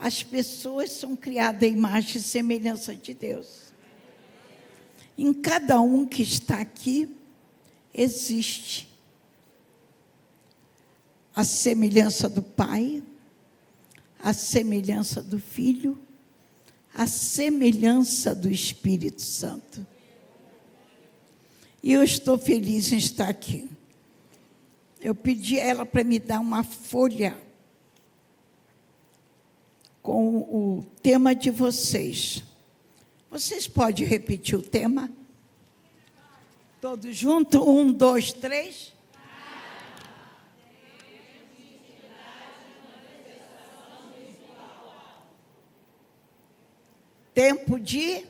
As pessoas são criadas à imagem e semelhança de Deus. Em cada um que está aqui, existe a semelhança do Pai, a semelhança do Filho, a semelhança do Espírito Santo. E eu estou feliz em estar aqui. Eu pedi a ela para me dar uma folha com o tema de vocês. Vocês podem repetir o tema? Todos juntos? 1, 2, 3. Tempo de...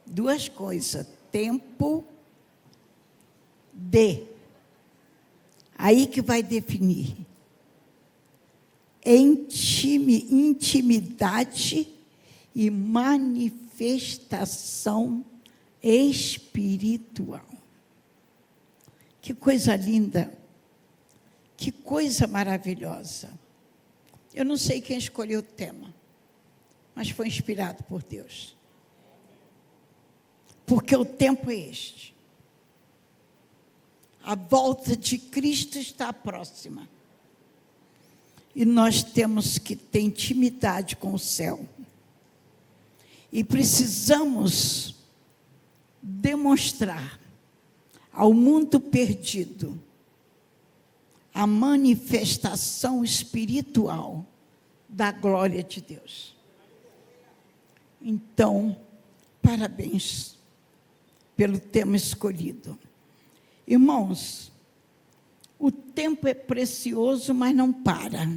Duas coisas. Tempo de... Aí que vai definir. Intimidade e manifestação espiritual. Que coisa linda. Que coisa maravilhosa. Eu não sei quem escolheu o tema, mas foi inspirado por Deus. Porque o tempo é este. A volta de Cristo está próxima. E nós temos que ter intimidade com o céu. E precisamos demonstrar ao mundo perdido a manifestação espiritual da glória de Deus. Então, parabéns pelo tema escolhido. Irmãos, o tempo é precioso, mas não para.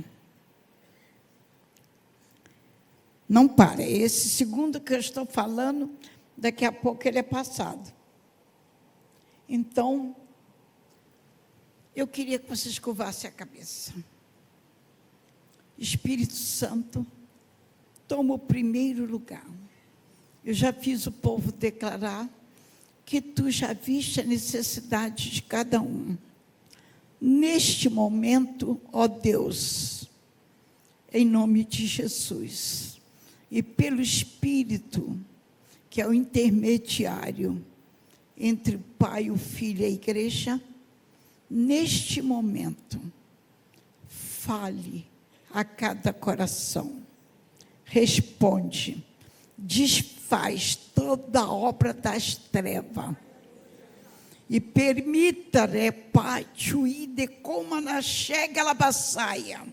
Não para. Esse segundo que eu estou falando, daqui a pouco ele é passado. Então, eu queria que vocês curvassem a cabeça. Espírito Santo, toma o primeiro lugar. Eu já fiz o povo declarar que tu já viste a necessidade de cada um. Neste momento, ó Deus, em nome de Jesus, e pelo Espírito, que é o intermediário entre o Pai, o Filho e a Igreja, neste momento, fale a cada coração, responde, desfaz toda a obra das trevas e permita, repatio-ide como na chega labassaia,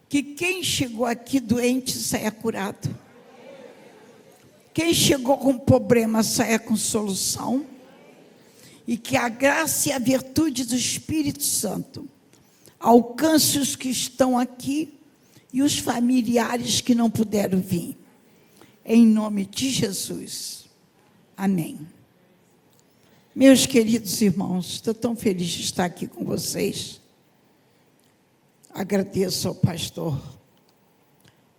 que quem chegou aqui doente saia curado, quem chegou com problema saia com solução, e que a graça e a virtude do Espírito Santo alcance os que estão aqui e os familiares que não puderam vir. Em nome de Jesus. Amém. Meus queridos irmãos, estou tão feliz de estar aqui com vocês. Agradeço ao pastor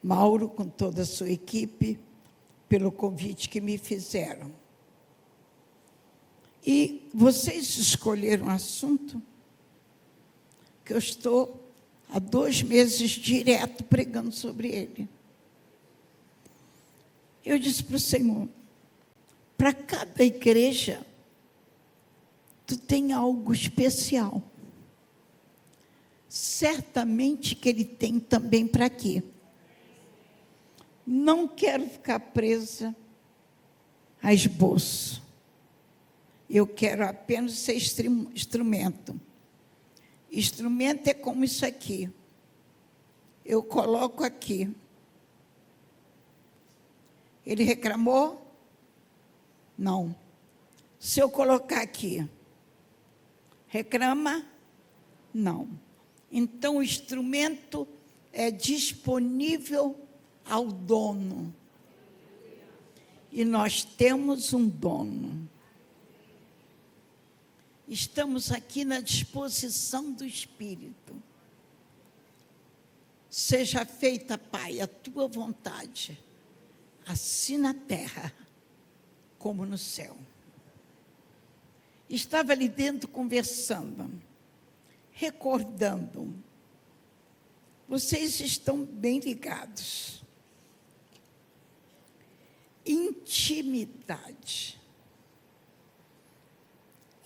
Mauro, com toda a sua equipe, pelo convite que me fizeram. E vocês escolheram um assunto que eu estou há 2 meses direto pregando sobre ele. Eu disse para o Senhor, para cada igreja, tu tem algo especial. Certamente que Ele tem também para aqui. Não quero ficar presa a esboço. Eu quero apenas ser instrumento. Instrumento é como isso aqui. Eu coloco aqui. Ele reclamou? Não. Se eu colocar aqui, reclama? Não. Então, o instrumento é disponível ao dono. E nós temos um dono. Estamos aqui na disposição do Espírito. Seja feita, Pai, a tua vontade, assim na terra como no céu. Estava ali dentro conversando. recordando. Vocês estão bem ligados. Intimidade.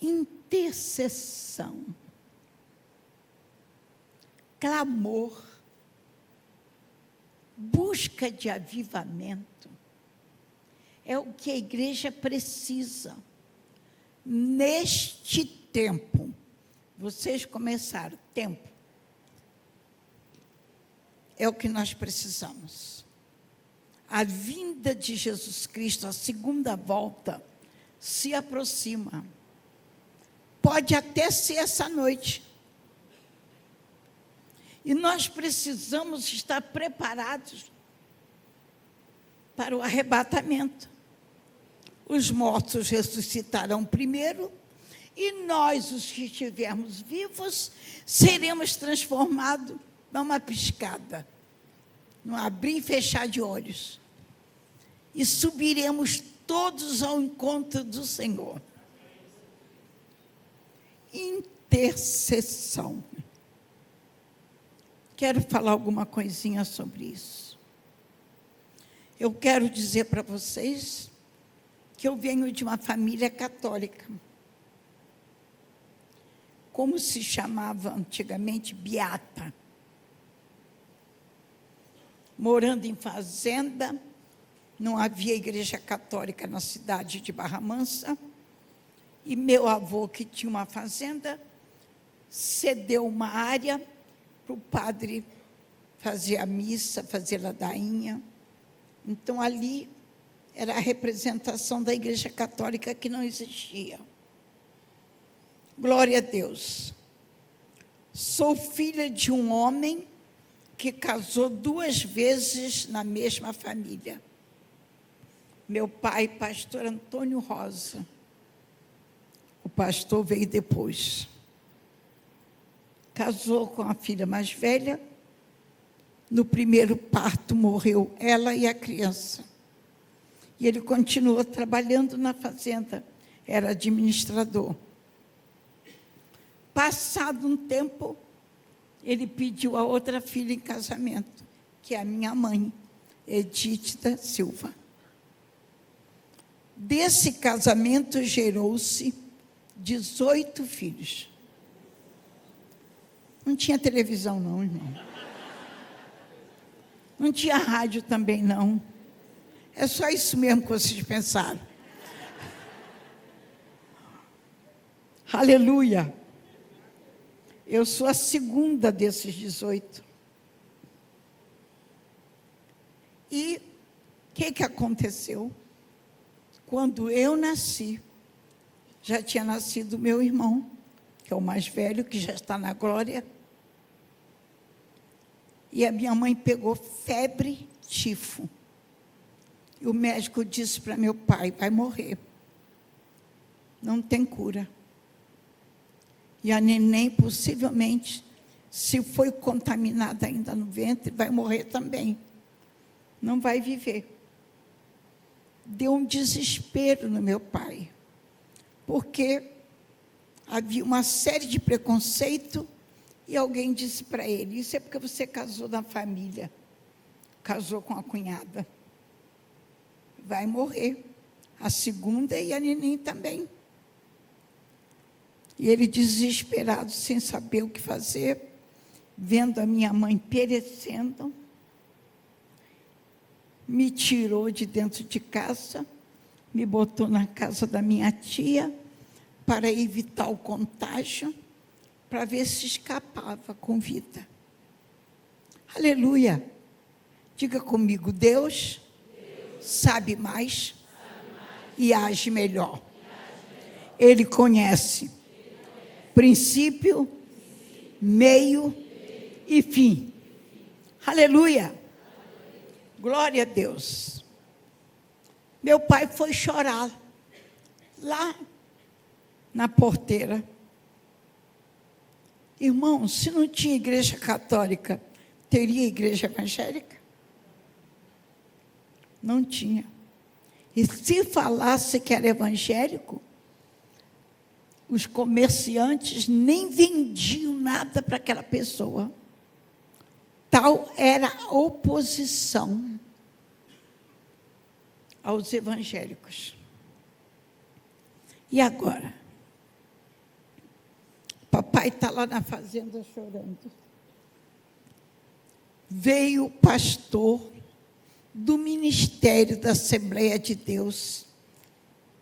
Intercessão. Clamor. Busca de avivamento. É o que a igreja precisa. Neste tempo. Vocês começaram. Tempo. É o que nós precisamos. A vinda de Jesus Cristo, a segunda volta, se aproxima. Pode até ser essa noite. E nós precisamos estar preparados para o arrebatamento. Os mortos ressuscitarão primeiro, e nós, os que estivermos vivos, seremos transformados numa piscada, num abrir e fechar de olhos. E subiremos todos ao encontro do Senhor. Intercessão. Quero falar alguma coisinha sobre isso. Eu quero dizer para vocês que eu venho de uma família católica. Como se chamava antigamente? Beata. Morando em fazenda, não havia igreja católica na cidade de Barra Mansa, e meu avô, que tinha uma fazenda, cedeu uma área para o padre fazer a missa, fazer a ladainha. Então, ali era a representação da igreja católica que não existia. Glória a Deus. Sou filha de um homem que casou 2 vezes na mesma família. Meu pai, pastor Antônio Rosa. O pastor veio depois. Casou com a filha mais velha. No primeiro parto morreu ela e a criança. E ele continuou trabalhando na fazenda. Era administrador. Passado um tempo, ele pediu a outra filha em casamento, que é a minha mãe, Edith da Silva. Desse casamento gerou-se 18 filhos. Não tinha televisão não, irmão. Não tinha rádio também não. É só isso mesmo que vocês pensaram. Aleluia. Eu sou a segunda desses 18. E o que aconteceu? Quando eu nasci, já tinha nascido meu irmão, que é o mais velho, que já está na glória. E a minha mãe pegou febre, tifo. E o médico disse para meu pai, vai morrer. Não tem cura. E a neném, possivelmente, se foi contaminada ainda no ventre, vai morrer também. Não vai viver. Deu um desespero no meu pai. Porque havia uma série de preconceito e alguém disse para ele, isso é porque você casou na família. Casou com a cunhada. Vai morrer. A segunda e a neném também. E ele desesperado, sem saber o que fazer, vendo a minha mãe perecendo, me tirou de dentro de casa, me botou na casa da minha tia, para evitar o contágio, para ver se escapava com vida. Aleluia! Diga comigo, Deus sabe mais e age melhor. Ele conhece princípio, meio e fim. Aleluia! Glória a Deus. Meu pai foi chorar lá na porteira. Irmão, se não tinha igreja católica, teria igreja evangélica? Não tinha. E se falasse que era evangélico, os comerciantes nem vendiam nada para aquela pessoa. Tal era a oposição aos evangélicos. E agora? Papai está lá na fazenda chorando. Veio o pastor do Ministério da Assembleia de Deus,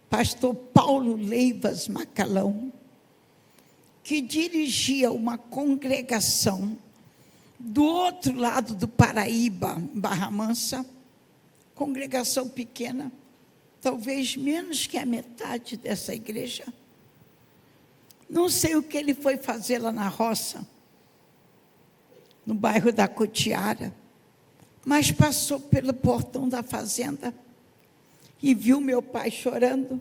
pastor Paulo Leivas Macalão, que dirigia uma congregação do outro lado do Paraíba, Barra Mansa, congregação pequena, talvez menos que a metade dessa igreja. Não sei o que ele foi fazer lá na roça, no bairro da Cotiara, mas passou pelo portão da fazenda e viu meu pai chorando,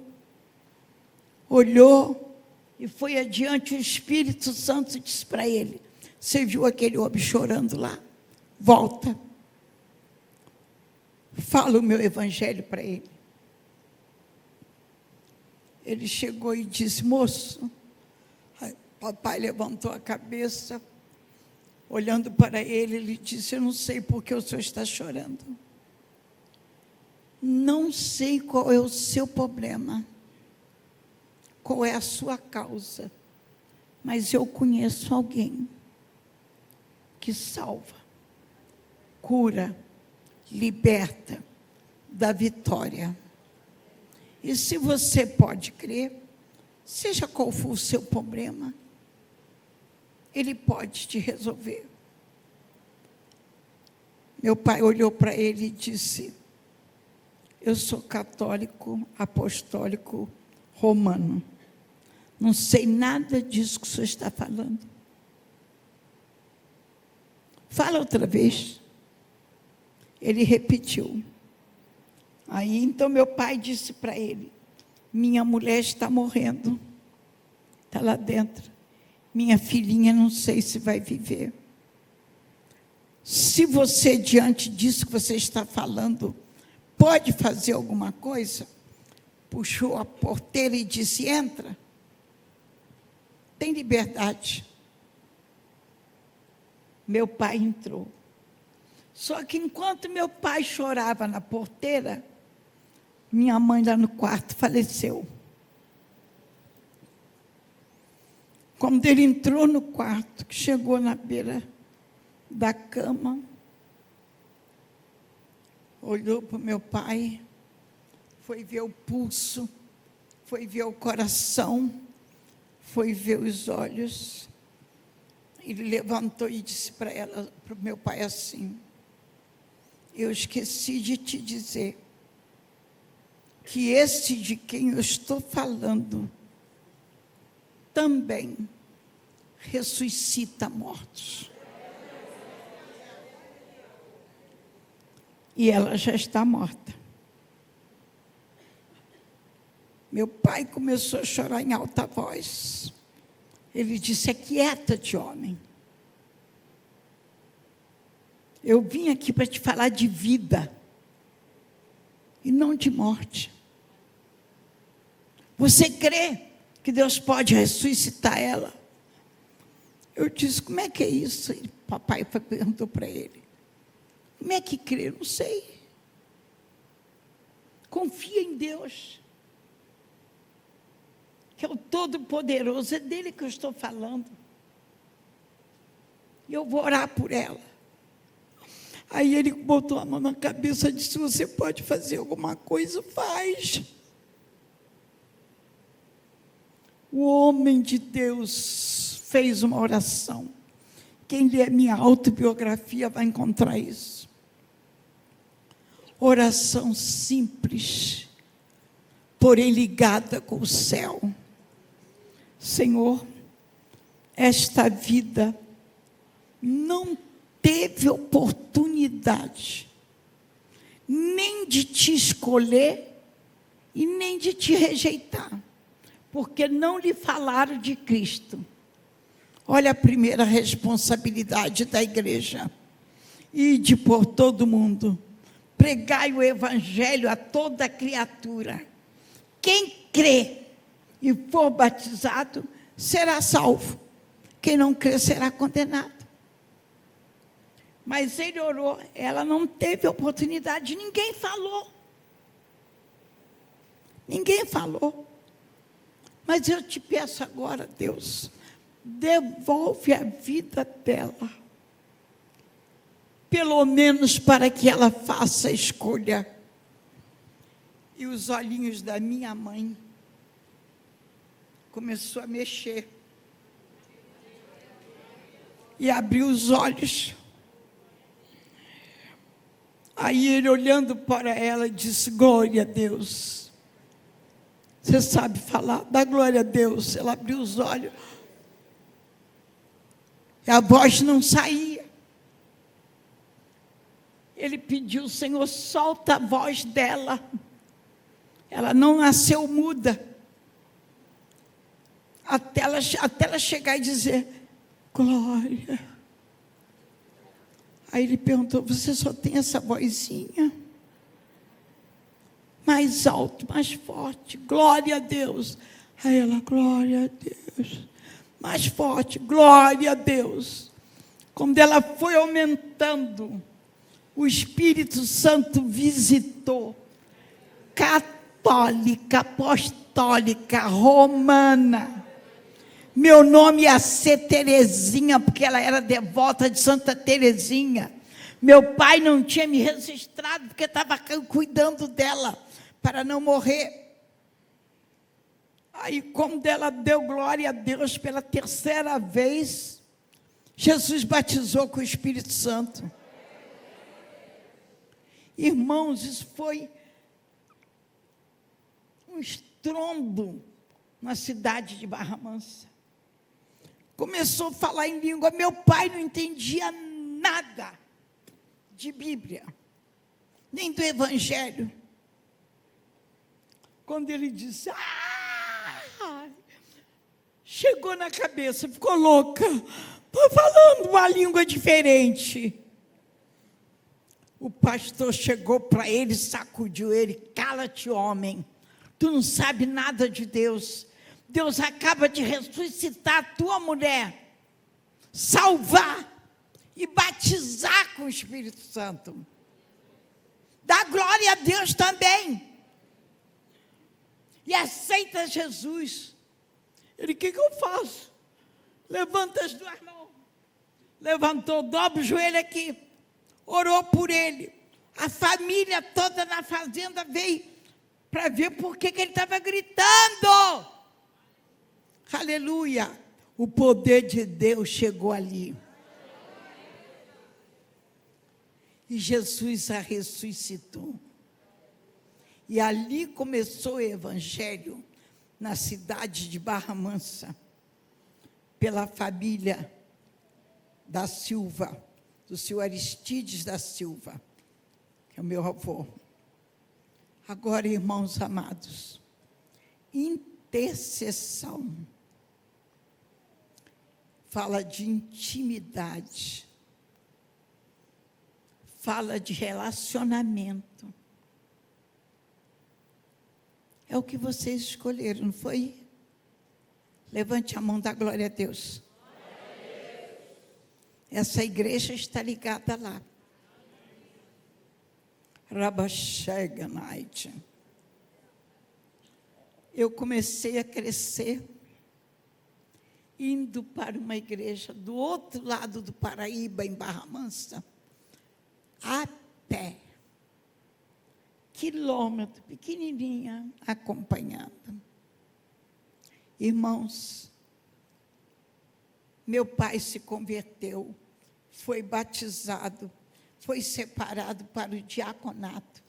olhou e foi adiante. O Espírito Santo disse para ele: você viu aquele homem chorando lá? Volta. Fala o meu evangelho para ele. Ele chegou e disse: moço. Aí, papai levantou a cabeça, olhando para ele, ele disse: eu não sei por que o senhor está chorando. Não sei qual é o seu problema, qual é a sua causa, mas eu conheço alguém que salva, cura, liberta, dá vitória. E se você pode crer, seja qual for o seu problema, ele pode te resolver. Meu pai olhou para ele e disse: eu sou católico, apostólico, romano. Não sei nada disso que o senhor está falando. Fala outra vez. Ele repetiu. Aí, então, meu pai disse para ele: minha mulher está morrendo. Está lá dentro. Minha filhinha, não sei se vai viver. Se você, diante disso que você está falando, pode fazer alguma coisa, puxou a porteira e disse: entra. Tem liberdade. Meu pai entrou. Só que enquanto meu pai chorava na porteira, minha mãe lá no quarto faleceu. Quando ele entrou no quarto, que chegou na beira da cama, olhou para o meu pai, foi ver o pulso, foi ver o coração, foi ver os olhos. Ele levantou e disse para o meu pai assim: eu esqueci de te dizer que esse de quem eu estou falando também ressuscita mortos. E ela já está morta. Meu pai começou a chorar em alta voz. Ele disse: aquieta-te, homem. Eu vim aqui para te falar de vida e não de morte. Você crê que Deus pode ressuscitar ela? Eu disse: como é que é isso? E papai perguntou para ele: como é que crê? Não sei. Confia em Deus, que é o Todo-Poderoso, é dele que eu estou falando. E eu vou orar por ela. Aí ele botou a mão na cabeça e disse: você pode fazer alguma coisa? Faz. O homem de Deus fez uma oração. Quem lê minha autobiografia vai encontrar isso. Oração simples, porém ligada com o céu. Senhor, esta vida não teve oportunidade nem de te escolher e nem de te rejeitar, porque não lhe falaram de Cristo. Olha a primeira responsabilidade da igreja: ide por todo mundo, pregai o evangelho a toda criatura. Quem crê e for batizado, será salvo. Quem não crer será condenado. Mas ele orou, ela não teve oportunidade, ninguém falou. Ninguém falou. Mas eu te peço agora, Deus, devolve a vida dela. Pelo menos para que ela faça a escolha. E os olhinhos da minha mãe começou a mexer. E abriu os olhos. Aí ele, olhando para ela, disse: glória a Deus. Você sabe falar? Dá glória a Deus. Ela abriu os olhos. E a voz não saía. Ele pediu: Senhor, solta a voz dela. Ela não nasceu muda. Até ela chegar e dizer: glória. Aí ele perguntou: você só tem essa vozinha? Mais alto, mais forte, glória a Deus. Aí ela: glória a Deus. Mais forte, glória a Deus. Quando ela foi aumentando, o Espírito Santo visitou. Católica, apostólica, romana. Meu nome ia ser Terezinha, porque ela era devota de Santa Terezinha. Meu pai não tinha me registrado, porque estava cuidando dela, para não morrer. Aí, quando ela deu glória a Deus pela terceira vez, Jesus batizou com o Espírito Santo. Irmãos, isso foi um estrondo na cidade de Barra Mansa. Começou a falar em língua. Meu pai não entendia nada de Bíblia, nem do Evangelho. Quando ele disse: chegou na cabeça, ficou louca, estou falando uma língua diferente. O pastor chegou para ele, sacudiu ele: cala-te, homem, tu não sabe nada de Deus. Deus acaba de ressuscitar a tua mulher, salvar e batizar com o Espírito Santo. Dá glória a Deus também. E aceita Jesus. Ele: o que eu faço? Levanta as duas mãos. Levantou, dobra o joelho aqui. Orou por ele. A família toda na fazenda veio para ver por que ele estava gritando. Aleluia! O poder de Deus chegou ali. E Jesus a ressuscitou. E ali começou o evangelho, na cidade de Barra Mansa, pela família da Silva, do senhor Aristides da Silva, que é o meu avô. Agora, irmãos amados, intercessão fala de intimidade, fala de relacionamento. É o que vocês escolheram, não foi? Levante a mão, dá glória a Deus. Essa igreja está ligada lá. Rabachega Night. Eu comecei a crescer, indo para uma igreja do outro lado do Paraíba, em Barra Mansa, a pé. Quilômetro, pequenininha, acompanhando. Irmãos, meu pai se converteu, foi batizado, foi separado para o diaconato.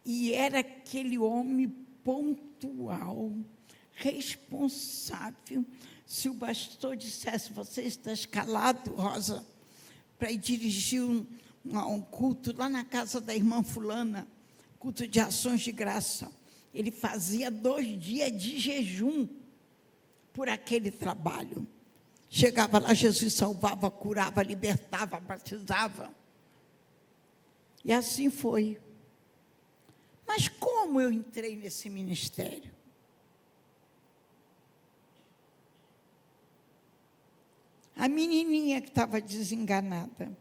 E era aquele homem pontual, responsável. Se o pastor dissesse: você está escalado, Rosa, para ir dirigir um culto lá na casa da irmã fulana, culto de ações de graça, ele fazia 2 dias de jejum por aquele trabalho. Chegava lá, Jesus salvava, curava, libertava, batizava. E assim foi. Mas como eu entrei nesse ministério? A menininha que estava desenganada.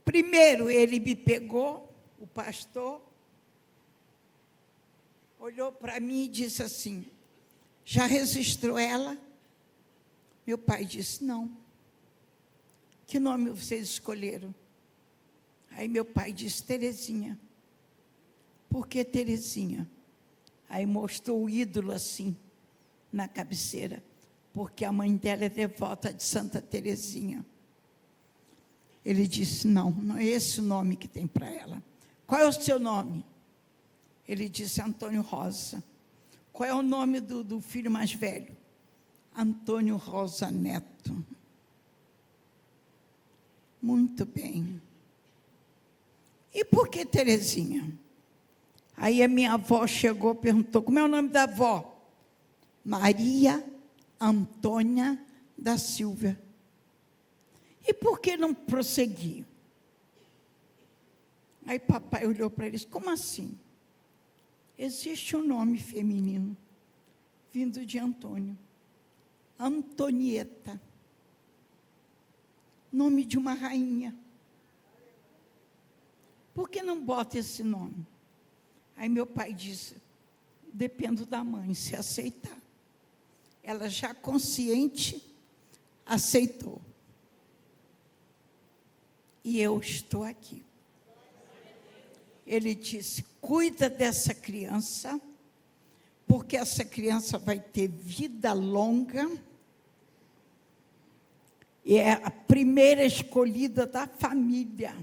Primeiro ele me pegou, o pastor, olhou para mim e disse assim: já registrou ela? Meu pai disse: não. Que nome vocês escolheram? Aí meu pai disse: Terezinha. Por que Terezinha? Aí mostrou o ídolo assim, na cabeceira. Porque a mãe dela é devota de Santa Terezinha. Ele disse: não, não é esse o nome que tem para ela. Qual é o seu nome? Ele disse: Antônio Rosa. Qual é o nome do filho mais velho? Antônio Rosa Neto. Muito bem. E por que Terezinha? Aí a minha avó chegou e perguntou: como é o nome da avó? Maria Antônia da Silva. E por que não prosseguir? Aí papai olhou para eles: como assim? Existe um nome feminino, vindo de Antônio. Antonieta. Nome de uma rainha. Por que não bota esse nome? Aí meu pai disse: dependo da mãe, se aceitar. Ela já consciente, aceitou. E eu estou aqui. Ele disse: cuida dessa criança, porque essa criança vai ter vida longa. E é a primeira escolhida da família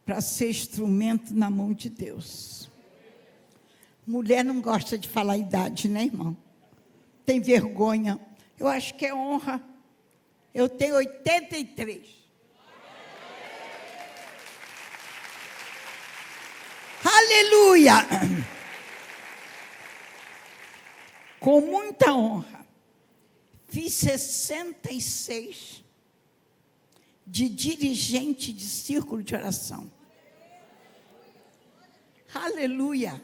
para ser instrumento na mão de Deus. Mulher não gosta de falar a idade, né, irmão? Tem vergonha. Eu acho que é honra. Eu tenho 83. Aleluia! Com muita honra. Fiz 66 de dirigente de círculo de oração. Aleluia!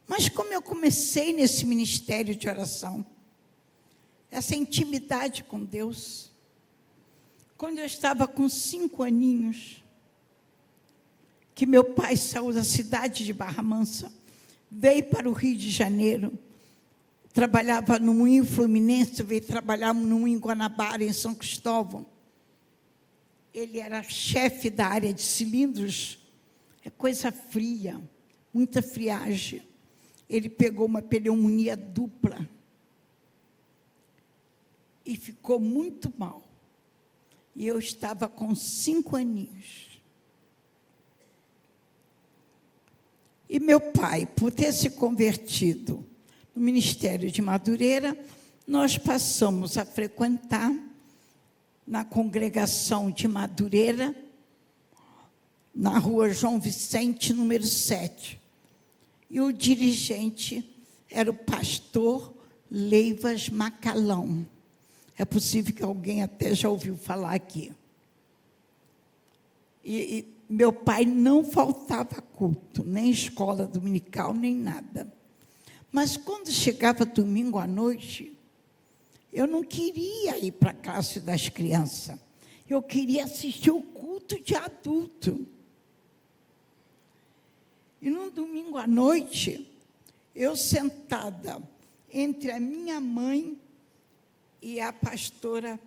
Mas como eu comecei nesse ministério de oração, essa intimidade com Deus, quando eu estava com 5 aninhos, que meu pai saiu da cidade de Barra Mansa, veio para o Rio de Janeiro, trabalhava no Moinho Fluminense, veio trabalhar no Moinho Guanabara, em São Cristóvão. Ele era chefe da área de cilindros, é coisa fria, muita friagem. Ele pegou uma pneumonia dupla e ficou muito mal. E eu estava com 5 aninhos. E meu pai, por ter se convertido no Ministério de Madureira, nós passamos a frequentar na congregação de Madureira, na rua João Vicente, número 7. E o dirigente era o pastor Leivas Macalão. É possível que alguém até já ouviu falar aqui. E meu pai não faltava culto, nem escola dominical, nem nada. Mas quando chegava domingo à noite, eu não queria ir para a classe das crianças. Eu queria assistir o culto de adulto. E num domingo à noite, eu sentada entre a minha mãe e a pastora,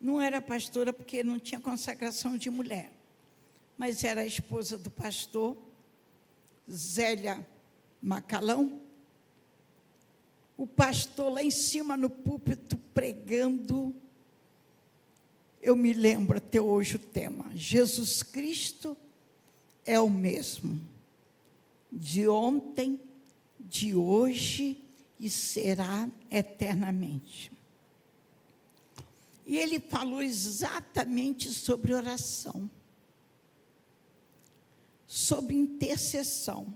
não era pastora porque não tinha consagração de mulher, mas era a esposa do pastor, Zélia Macalão. O pastor lá em cima no púlpito pregando. Eu me lembro até hoje o tema: Jesus Cristo é o mesmo, de ontem, de hoje e será eternamente. E ele falou exatamente sobre oração, sobre intercessão.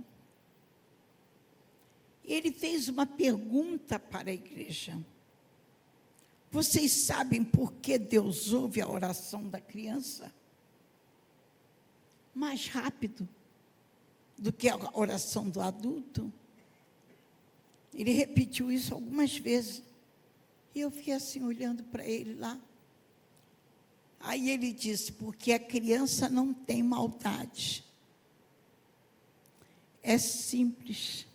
Ele fez uma pergunta para a igreja: vocês sabem por que Deus ouve a oração da criança? Mais rápido, do que a oração do adulto. Ele repetiu isso algumas vezes. E eu fiquei assim, olhando para ele lá. Aí ele disse, porque a criança não tem maldade. É simples.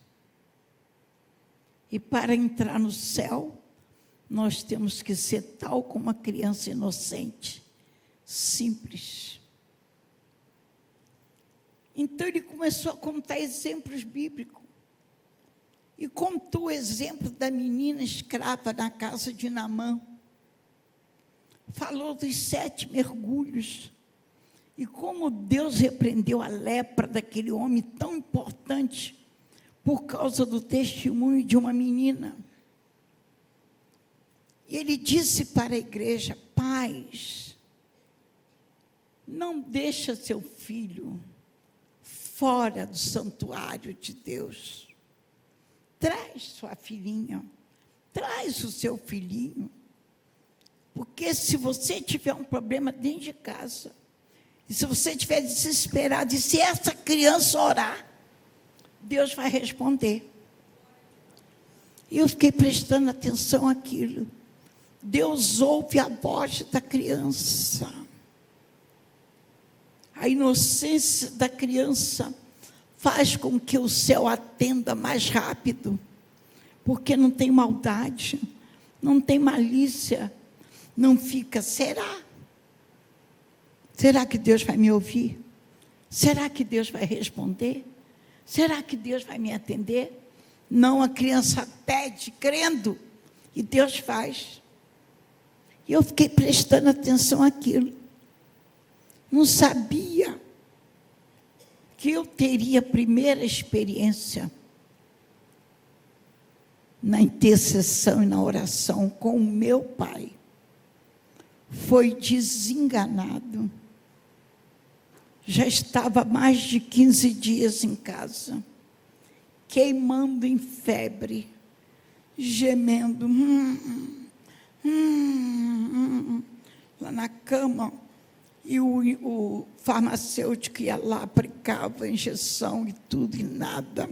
E para entrar no céu, nós temos que ser tal como uma criança inocente. Simples. Então ele começou a contar exemplos bíblicos. E contou o exemplo da menina escrava na casa de Naamã. Falou dos 7 mergulhos. E como Deus repreendeu a lepra daquele homem tão importante por causa do testemunho de uma menina. E ele disse para a igreja, pais, não deixa seu filho fora do santuário de Deus. Traz sua filhinha, traz o seu filhinho. Porque se você tiver um problema dentro de casa, e se você estiver desesperado, e se essa criança orar, Deus vai responder. E eu fiquei prestando atenção àquilo. Deus ouve a voz da criança. A inocência da criança faz com que o céu atenda mais rápido, porque não tem maldade, não tem malícia, não fica, será? Será que Deus vai me ouvir? Será que Deus vai responder? Será que Deus vai me atender? Não, a criança pede, crendo, e Deus faz. E eu fiquei prestando atenção àquilo. Não sabia que eu teria a primeira experiência na intercessão e na oração com o meu pai. Foi desenganado. Já estava mais de 15 dias em casa, queimando em febre, gemendo, lá na cama, e o farmacêutico ia lá, aplicava injeção e tudo, e nada.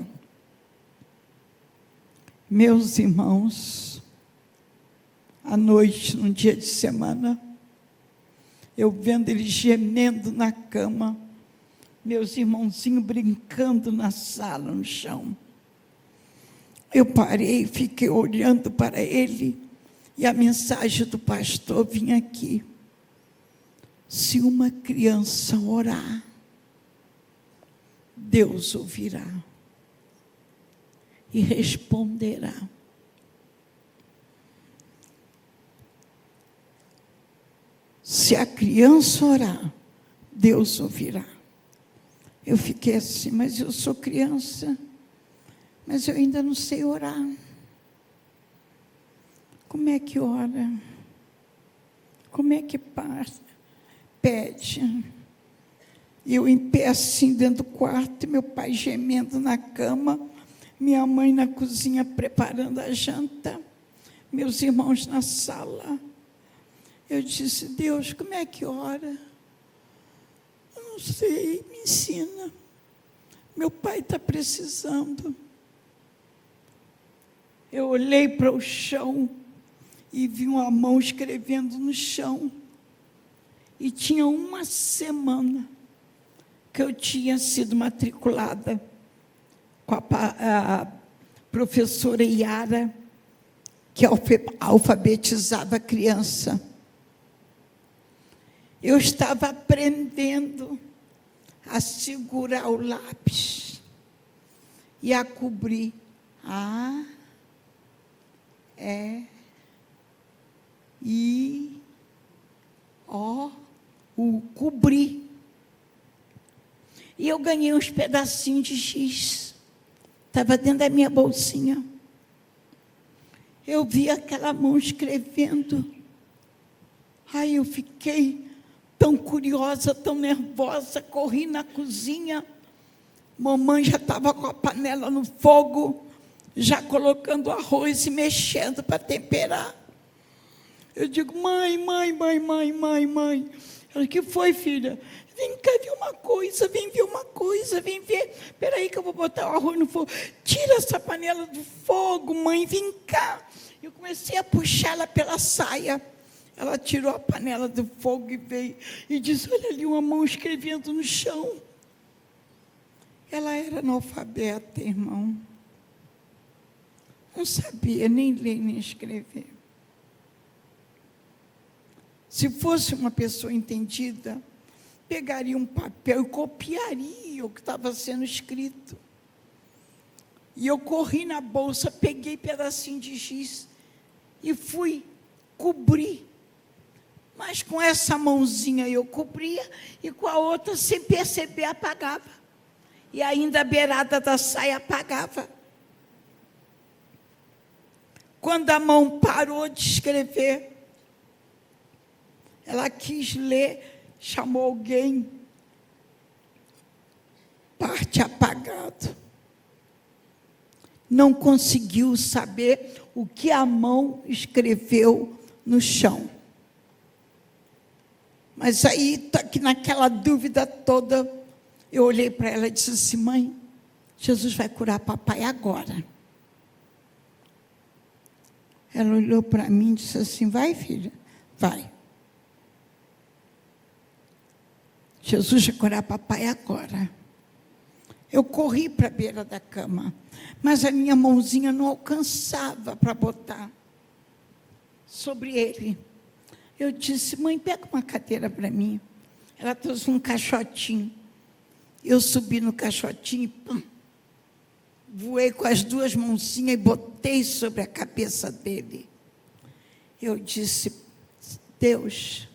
Meus irmãos, à noite, num dia de semana, eu vendo ele gemendo na cama, meus irmãozinhos brincando na sala, no chão. Eu parei, fiquei olhando para ele, e a mensagem do pastor vinha aqui. Se uma criança orar, Deus ouvirá e responderá. Se a criança orar, Deus ouvirá. Eu fiquei assim, mas eu sou criança, mas eu ainda não sei orar. Como é que ora? Como é que pede? Eu em pé assim dentro do quarto, meu pai gemendo na cama, minha mãe na cozinha preparando a janta, meus irmãos na sala. Eu disse, Deus, como é que ora? Eu não sei, me ensina. Meu pai está precisando. Eu olhei para o chão e vi uma mão escrevendo no chão. E tinha uma semana que eu tinha sido matriculada com a professora Iara, que alfabetizava a criança. Eu estava aprendendo a segurar o lápis e a cobrir. Cobrir. E eu ganhei uns pedacinhos de giz. Estava dentro da minha bolsinha. Eu vi aquela mão escrevendo. Aí eu fiquei tão curiosa, tão nervosa, corri na cozinha. Mamãe já estava com a panela no fogo, já colocando arroz e mexendo para temperar. Eu digo, mãe. Ela, o que foi, filha? Vem cá ver uma coisa, vem ver uma coisa, vem ver. Espera aí que eu vou botar o arroz no fogo. Tira essa panela do fogo, mãe, vem cá. Eu comecei a puxá-la pela saia. Ela tirou a panela do fogo e veio e disse, olha ali uma mão escrevendo no chão. Ela era analfabeta, irmão. Não sabia nem ler nem escrever. Se fosse uma pessoa entendida, pegaria um papel e copiaria o que estava sendo escrito. E eu corri na bolsa, peguei pedacinho de giz e fui cobrir. Mas com essa mãozinha eu cobria e com a outra, sem perceber, apagava. E ainda a beirada da saia apagava. Quando a mão parou de escrever, ela quis ler, chamou alguém, parte apagado. Não conseguiu saber o que a mão escreveu no chão. Mas aí, aqui naquela dúvida toda, eu olhei para ela e disse assim, mãe, Jesus vai curar papai agora. Ela olhou para mim e disse assim, vai, filha? Vai. Jesus vai curar papai agora. Eu corri para a beira da cama, mas a minha mãozinha não alcançava para botar sobre ele. Eu disse, mãe, pega uma cadeira para mim. Ela trouxe um caixotinho. Eu subi no caixotinho e pum, voei com as duas mãozinhas e botei sobre a cabeça dele. Eu disse, Deus,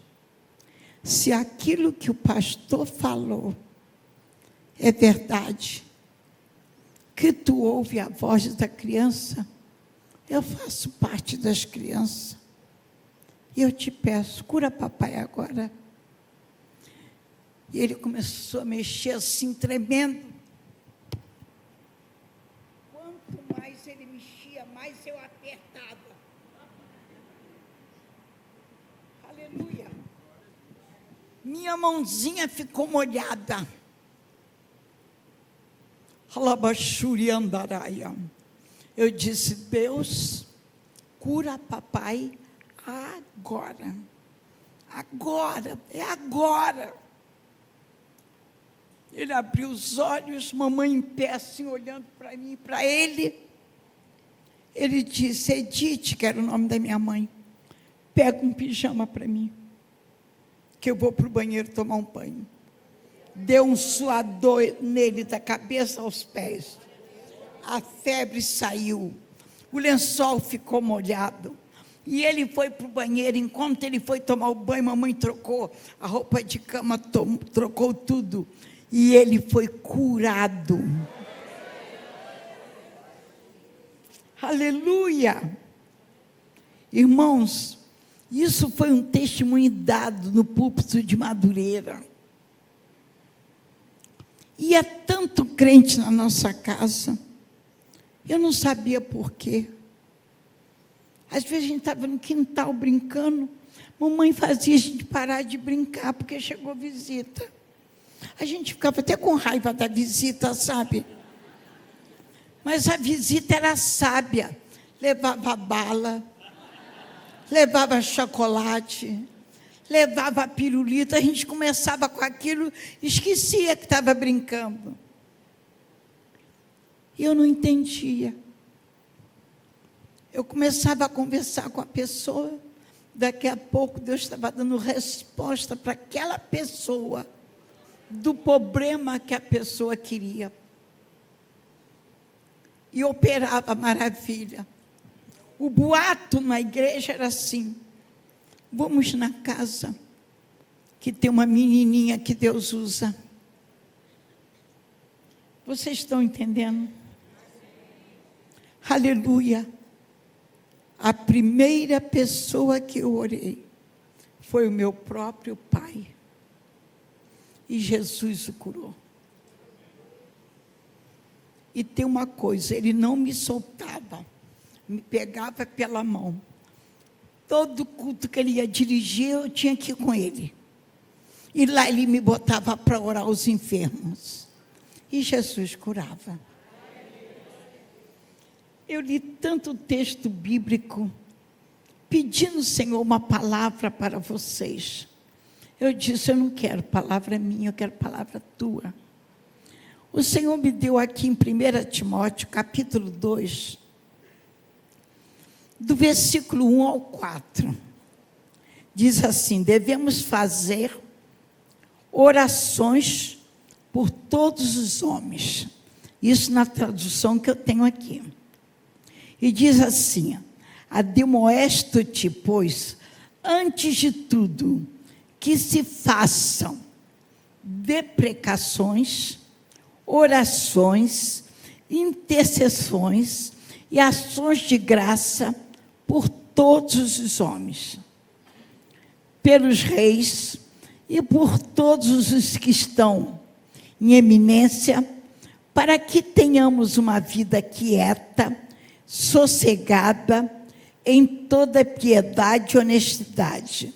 se aquilo que o pastor falou é verdade, que tu ouve a voz da criança, eu faço parte das crianças. E eu te peço, cura papai agora. E ele começou a mexer assim, tremendo. Quanto mais ele mexia, mais eu apertava. Aleluia. Minha mãozinha ficou molhada. Alabaxuriandaraia. Eu disse, Deus, cura papai agora. Agora, é agora. Ele abriu os olhos, mamãe em pé, assim, olhando para mim, para ele. Ele disse, Edith, que era o nome da minha mãe, pega um pijama para mim, que eu vou para o banheiro tomar um banho. Deu um suador nele, da cabeça aos pés. A febre saiu, o lençol ficou molhado. E ele foi para o banheiro. Enquanto ele foi tomar o banho, mamãe trocou a roupa de cama, trocou tudo. E ele foi curado. Aleluia! Irmãos, isso foi um testemunho dado no púlpito de Madureira. E é tanto crente na nossa casa. Eu não sabia por quê. Às vezes a gente estava no quintal brincando, mamãe fazia a gente parar de brincar, porque chegou visita. A gente ficava até com raiva da visita, sabe? Mas a visita era sábia. Levava bala, levava chocolate, levava pirulito. A gente começava com aquilo, esquecia que estava brincando. E eu não entendia. Eu começava a conversar com a pessoa, daqui a pouco Deus estava dando resposta para aquela pessoa, do problema que a pessoa queria. E operava maravilha. O boato na igreja era assim, vamos na casa, que tem uma menininha que Deus usa. Vocês estão entendendo? Aleluia. A primeira pessoa que eu orei foi o meu próprio pai. E Jesus o curou. E tem uma coisa, ele não me soltava, me pegava pela mão. Todo culto que ele ia dirigir, eu tinha que ir com ele. E lá ele me botava para orar aos enfermos. E Jesus curava. Eu li tanto texto bíblico, pedindo, Senhor, uma palavra para vocês. Eu disse, eu não quero palavra minha, eu quero palavra tua. O Senhor me deu aqui em 1 Timóteo, capítulo 2, do versículo 1 ao 4. Diz assim, devemos fazer orações por todos os homens. Isso na tradução que eu tenho aqui. E diz assim, admoesto-te, pois, antes de tudo, que se façam deprecações, orações, intercessões e ações de graça por todos os homens, pelos reis e por todos os que estão em eminência, para que tenhamos uma vida quieta, sossegada, em toda piedade e honestidade,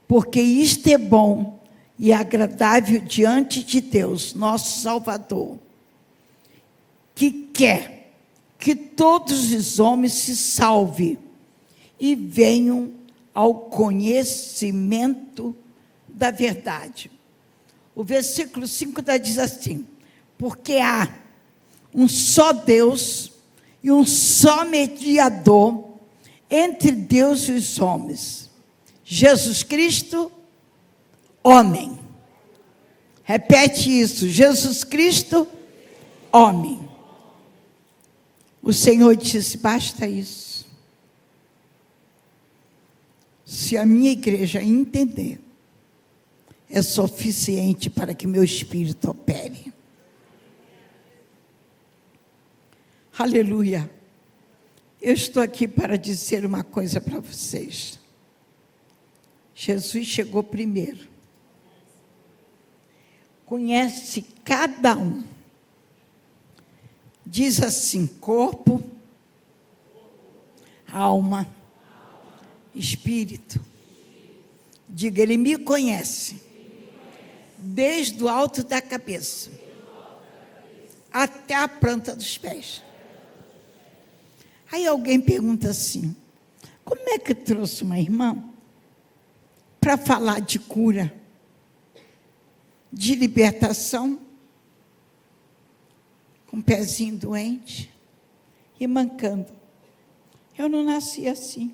porque isto é bom e agradável diante de Deus, nosso Salvador, que quer que todos os homens se salvem e venham ao conhecimento da verdade. O versículo 5 diz assim, porque há um só Deus e um só mediador entre Deus e os homens, Jesus Cristo, homem. Repete isso, Jesus Cristo, homem. O Senhor disse, basta isso. Se a minha igreja entender, é suficiente para que meu espírito opere. Aleluia. Eu estou aqui para dizer uma coisa para vocês. Jesus chegou primeiro. Conhece cada um. Diz assim, corpo, alma, espírito. Diga, ele me conhece. Desde o alto da cabeça até a planta dos pés. Aí alguém pergunta assim, como é que trouxe uma irmã para falar de cura, de libertação, com um pezinho doente e mancando? Eu não nasci assim.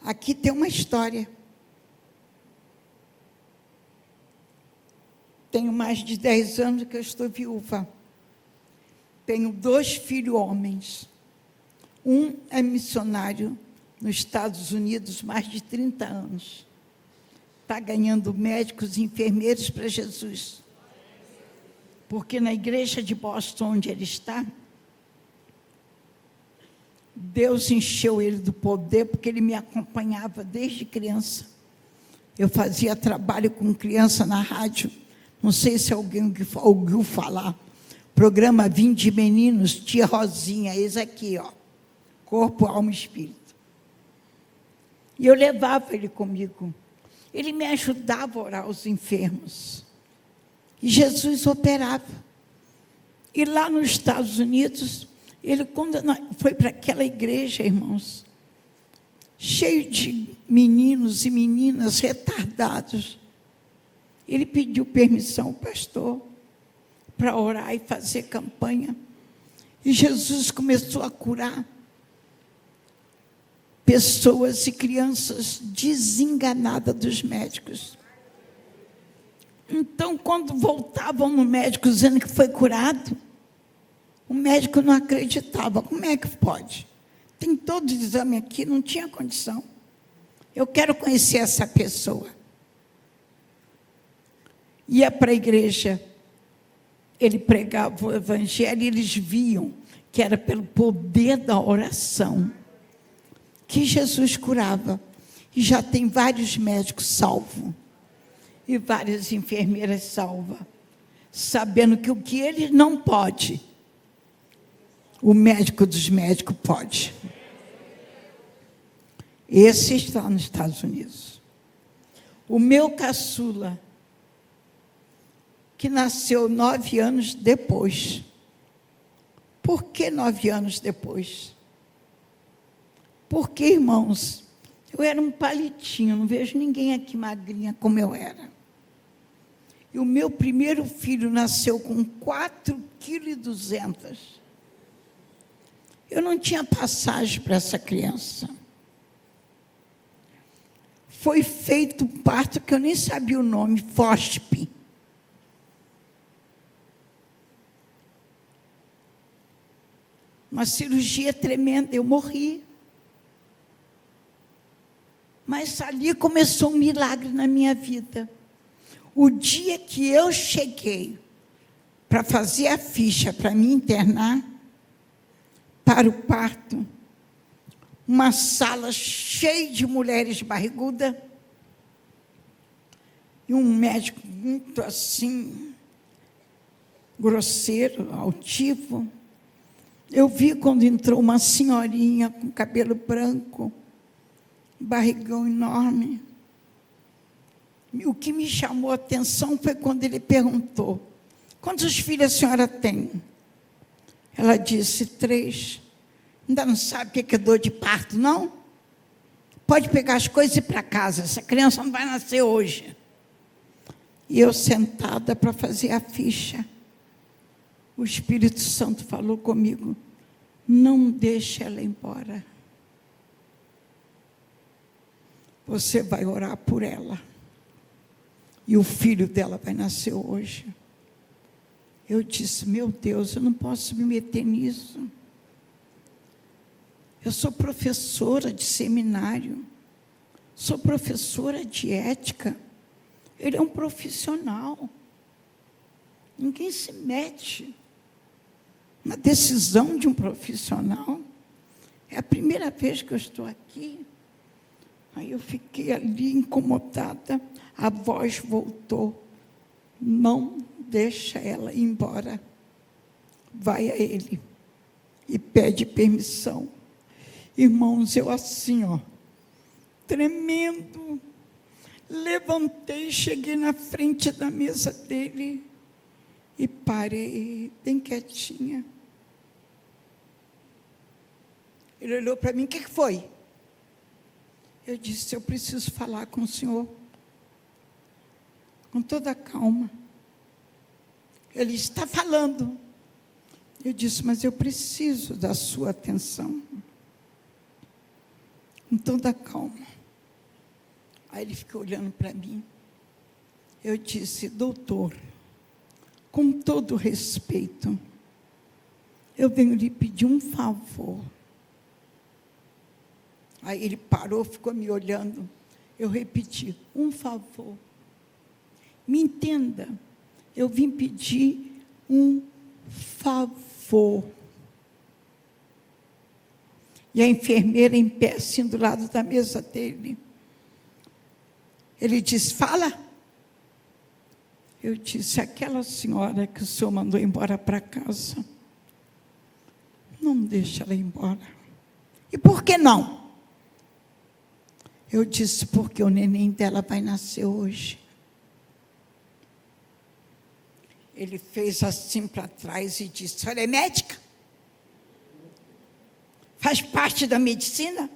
Aqui tem uma história. Tenho mais de 10 anos que eu estou viúva. Tenho 2 filhos homens. Um é missionário nos Estados Unidos, mais de 30 anos. Está ganhando médicos e enfermeiros para Jesus. Porque na igreja de Boston, onde ele está, Deus encheu ele do poder, porque ele me acompanhava desde criança. Eu fazia trabalho com criança na rádio. Não sei se alguém ouviu falar. Programa Vinde Meninos, tia Rosinha, esse aqui, ó. Corpo, alma e espírito. E eu levava ele comigo. Ele me ajudava a orar aos enfermos. E Jesus operava. E lá nos Estados Unidos, ele, quando foi para aquela igreja, irmãos, cheio de meninos e meninas retardados, ele pediu permissão ao pastor para orar e fazer campanha. E Jesus começou a curar pessoas e crianças desenganadas dos médicos. Então, quando voltavam no médico dizendo que foi curado, o médico não acreditava. Como é que pode? Tem todo o exame aqui, não tinha condição. Eu quero conhecer essa pessoa. Ia para a igreja, ele pregava o evangelho e eles viam que era pelo poder da oração que Jesus curava. E já tem vários médicos salvos e várias enfermeiras salvas, sabendo que o que ele não pode, o médico dos médicos pode. Esse está nos Estados Unidos. O meu caçula, que nasceu 9 anos depois. Por que 9 anos depois? Porque, irmãos, eu era um palitinho, não vejo ninguém aqui magrinha como eu era. E o meu primeiro filho nasceu com 4,2 kg. Eu não tinha passagem para essa criança. Foi feito um parto que eu nem sabia o nome, FOSP. Uma cirurgia tremenda, eu morri. Mas ali começou um milagre na minha vida. O dia que eu cheguei para fazer a ficha, para me internar, para o parto, uma sala cheia de mulheres barrigudas, e um médico muito assim, grosseiro, altivo. Eu vi quando entrou uma senhorinha com cabelo branco, barrigão enorme. E o que me chamou a atenção foi quando ele perguntou: quantos filhos a senhora tem? Ela disse: 3. Ainda não sabe o que é dor de parto, não? Pode pegar as coisas e ir para casa, essa criança não vai nascer hoje. E eu sentada para fazer a ficha, o Espírito Santo falou comigo: não deixe ela embora. Você vai orar por ela. E o filho dela vai nascer hoje. Eu disse: meu Deus, eu não posso me meter nisso. Eu sou professora de seminário. Sou professora de ética. Ele é um profissional. Ninguém se mete na decisão de um profissional. É a primeira vez que eu estou aqui. Aí eu fiquei ali incomodada. A voz voltou: não deixa ela ir embora. Vai a ele e pede permissão. Irmãos, eu assim, tremendo, levantei, cheguei na frente da mesa dele e parei, bem quietinha. Ele olhou para mim: o que foi? Eu disse: eu preciso falar com o senhor. Com toda a calma. Ele está falando. Eu disse: mas eu preciso da sua atenção. Com toda a calma. Aí ele ficou olhando para mim. Eu disse: doutor, com todo respeito, eu venho lhe pedir um favor. Aí ele parou, ficou me olhando. Eu repeti: um favor. Me entenda, eu vim pedir um favor. E a enfermeira em pé, assim, do lado da mesa dele. Ele disse: fala. Eu disse: aquela senhora que o senhor mandou embora para casa, não deixa ela ir embora. E por que não? Eu disse: porque o neném dela vai nascer hoje. Ele fez assim para trás e disse: a senhora é médica? Faz parte da medicina?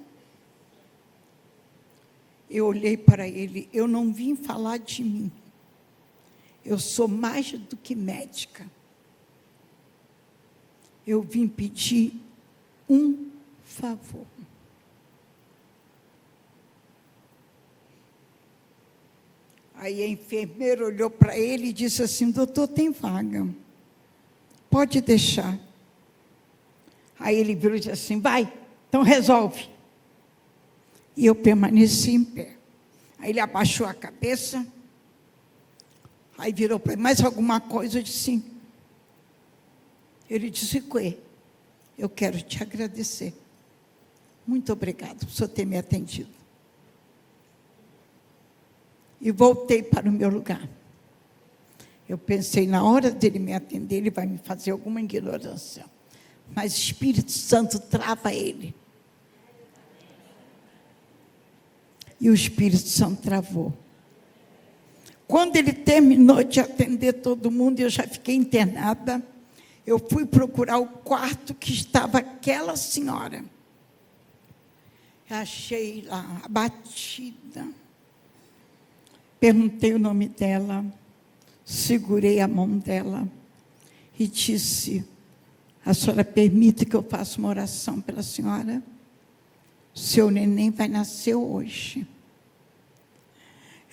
Eu olhei para ele: eu não vim falar de mim. Eu sou mais do que médica. Eu vim pedir um favor. Aí a enfermeira olhou para ele e disse assim: doutor, tem vaga. Pode deixar. Aí ele virou e disse assim: vai, então resolve. E eu permaneci em pé. Aí ele abaixou a cabeça. Aí virou para ele: mais alguma coisa? Eu disse: sim. Ele disse: Cuê, eu quero te agradecer. Muito obrigado por senhor ter me atendido. E voltei para o meu lugar. Eu pensei: na hora dele me atender, ele vai me fazer alguma ignorância. Mas o Espírito Santo trava ele. E o Espírito Santo travou. Quando ele terminou de atender todo mundo, eu já fiquei internada. Eu fui procurar o quarto que estava aquela senhora. Achei lá, abatida. Perguntei o nome dela, segurei a mão dela e disse: a senhora permite que eu faça uma oração pela senhora? Seu neném vai nascer hoje.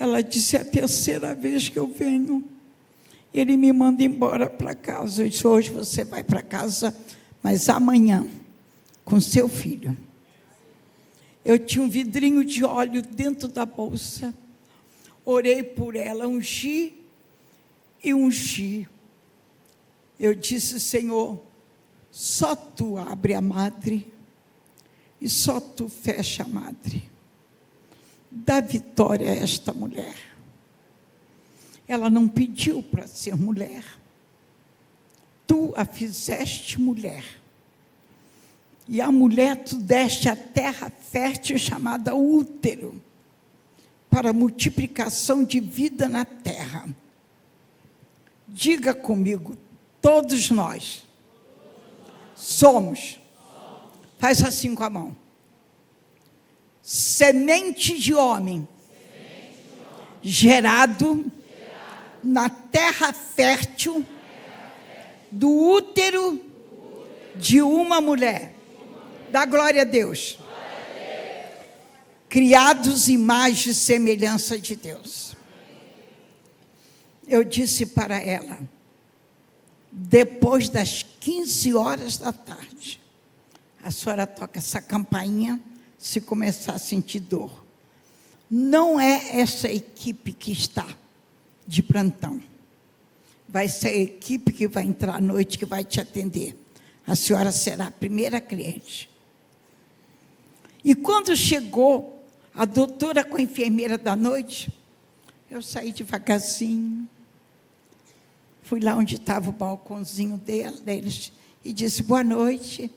Ela disse: é a terceira vez que eu venho. Ele me manda embora para casa. Eu disse: hoje você vai para casa, mas amanhã, com seu filho. Eu tinha um vidrinho de óleo dentro da bolsa. Orei por ela, ungi e ungi. Eu disse: Senhor, só Tu abre a madre e só Tu fecha a madre. Dá vitória a esta mulher. Ela não pediu para ser mulher. Tu a fizeste mulher. E a mulher tu deste a terra fértil chamada útero, para a multiplicação de vida na terra. Diga comigo, todos nós somos, faz assim com a mão, semente de homem, gerado na terra fértil do útero de uma mulher. Dá glória a Deus. Criados imagem e semelhança de Deus. Eu disse para ela, depois das 15 horas da tarde, a senhora toca essa campainha se começar a sentir dor. Não é essa equipe que está de plantão. Vai ser a equipe que vai entrar à noite, que vai te atender. A senhora será a primeira cliente. E quando chegou a doutora com a enfermeira da noite, eu saí devagarzinho, fui lá onde estava o balcãozinho deles e disse: boa noite.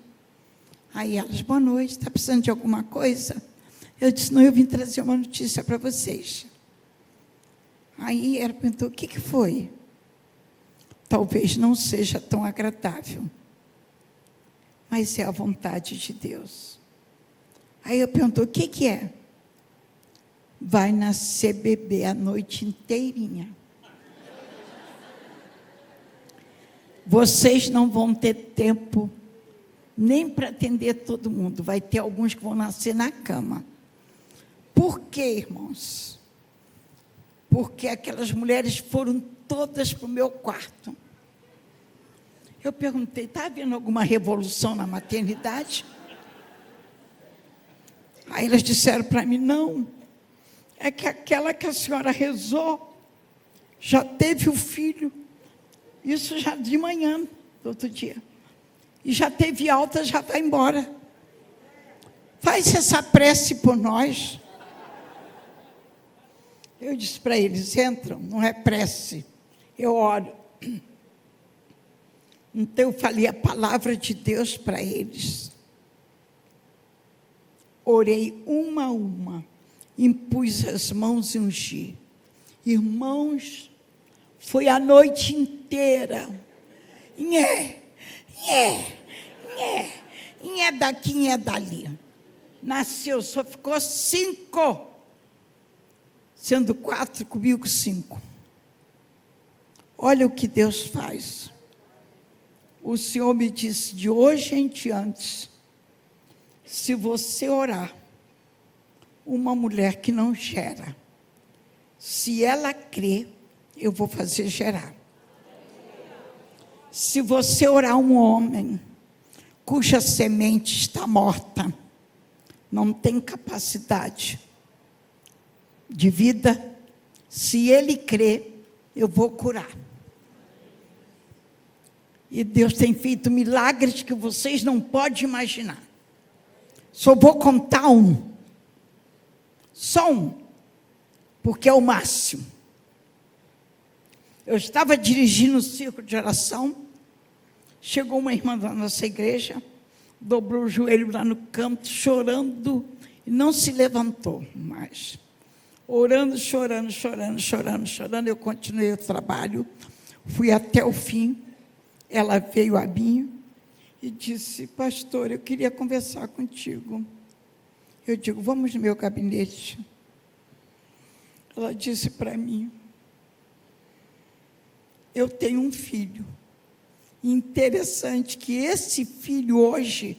Aí elas: boa noite, está precisando de alguma coisa? Eu disse: não, eu vim trazer uma notícia para vocês. Aí ela perguntou: o que foi? Talvez não seja tão agradável, mas é a vontade de Deus. Aí eu perguntou: o que é? Vai nascer bebê a noite inteirinha. Vocês não vão ter tempo nem para atender todo mundo. Vai ter alguns que vão nascer na cama. Por quê, irmãos? Porque aquelas mulheres foram todas para o meu quarto. Eu perguntei: está havendo alguma revolução na maternidade? Aí elas disseram para mim: não, é que aquela que a senhora rezou, já teve o filho, isso já de manhã, do outro dia, e já teve alta, já vai embora. Faz essa prece por nós. Eu disse para eles: entram, não é prece, eu oro. Então eu falei a palavra de Deus para eles. Orei uma a uma, impus as mãos e ungi. Irmãos, foi a noite inteira. Nhé daqui, nhé dali. Nasceu, só ficou 5. Sendo 4, comigo 5. Olha o que Deus faz. O Senhor me disse: de hoje em diante, se você orar, uma mulher que não gera, se ela crê, eu vou fazer gerar. Se você orar um homem cuja semente está morta, não tem capacidade de vida, se ele crê, eu vou curar. E Deus tem feito milagres que vocês não podem imaginar. Só vou contar um. Só um. Porque é o máximo. Eu estava dirigindo o círculo de oração. Chegou uma irmã da nossa igreja, dobrou o joelho lá no canto, chorando, e não se levantou mais. orando, chorando. Eu continuei o trabalho, fui até o fim. Ela veio a mim e disse: pastor, eu queria conversar contigo. Eu digo: vamos no meu gabinete. Ela disse para mim: eu tenho um filho. Interessante que esse filho hoje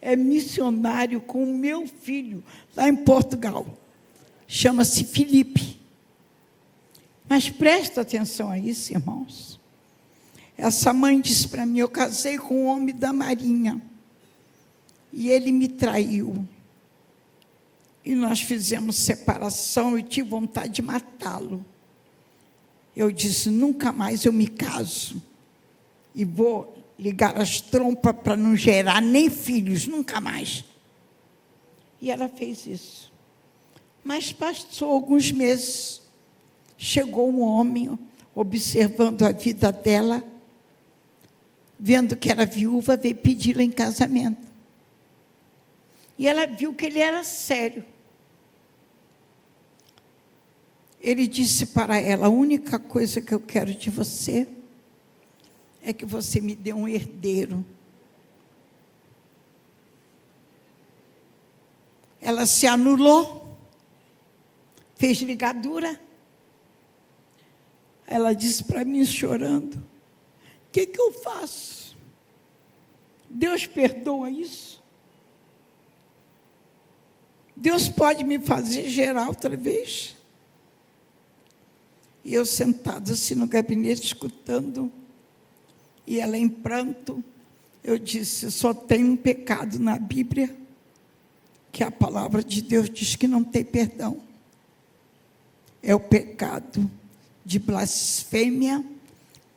é missionário com o meu filho, lá em Portugal. Chama-se Felipe. Mas presta atenção a isso, irmãos. Essa mãe disse para mim: eu casei com um homem da Marinha, e ele me traiu. E nós fizemos separação, e tive vontade de matá-lo. Eu disse: nunca mais eu me caso. E vou ligar as trompas para não gerar nem filhos, nunca mais. E ela fez isso. Mas passou alguns meses, chegou um homem, observando a vida dela, vendo que era viúva, veio pedi-la em casamento. E ela viu que ele era sério. Ele disse para ela: a única coisa que eu quero de você é que você me dê um herdeiro. Ela se anulou, fez ligadura. Ela disse para mim, chorando: o que eu faço? Deus perdoa isso? Deus pode me fazer gerar outra vez? E eu sentada assim no gabinete, escutando, e ela em pranto. Eu disse: só tem um pecado na Bíblia, que a palavra de Deus diz que não tem perdão. É o pecado de blasfêmia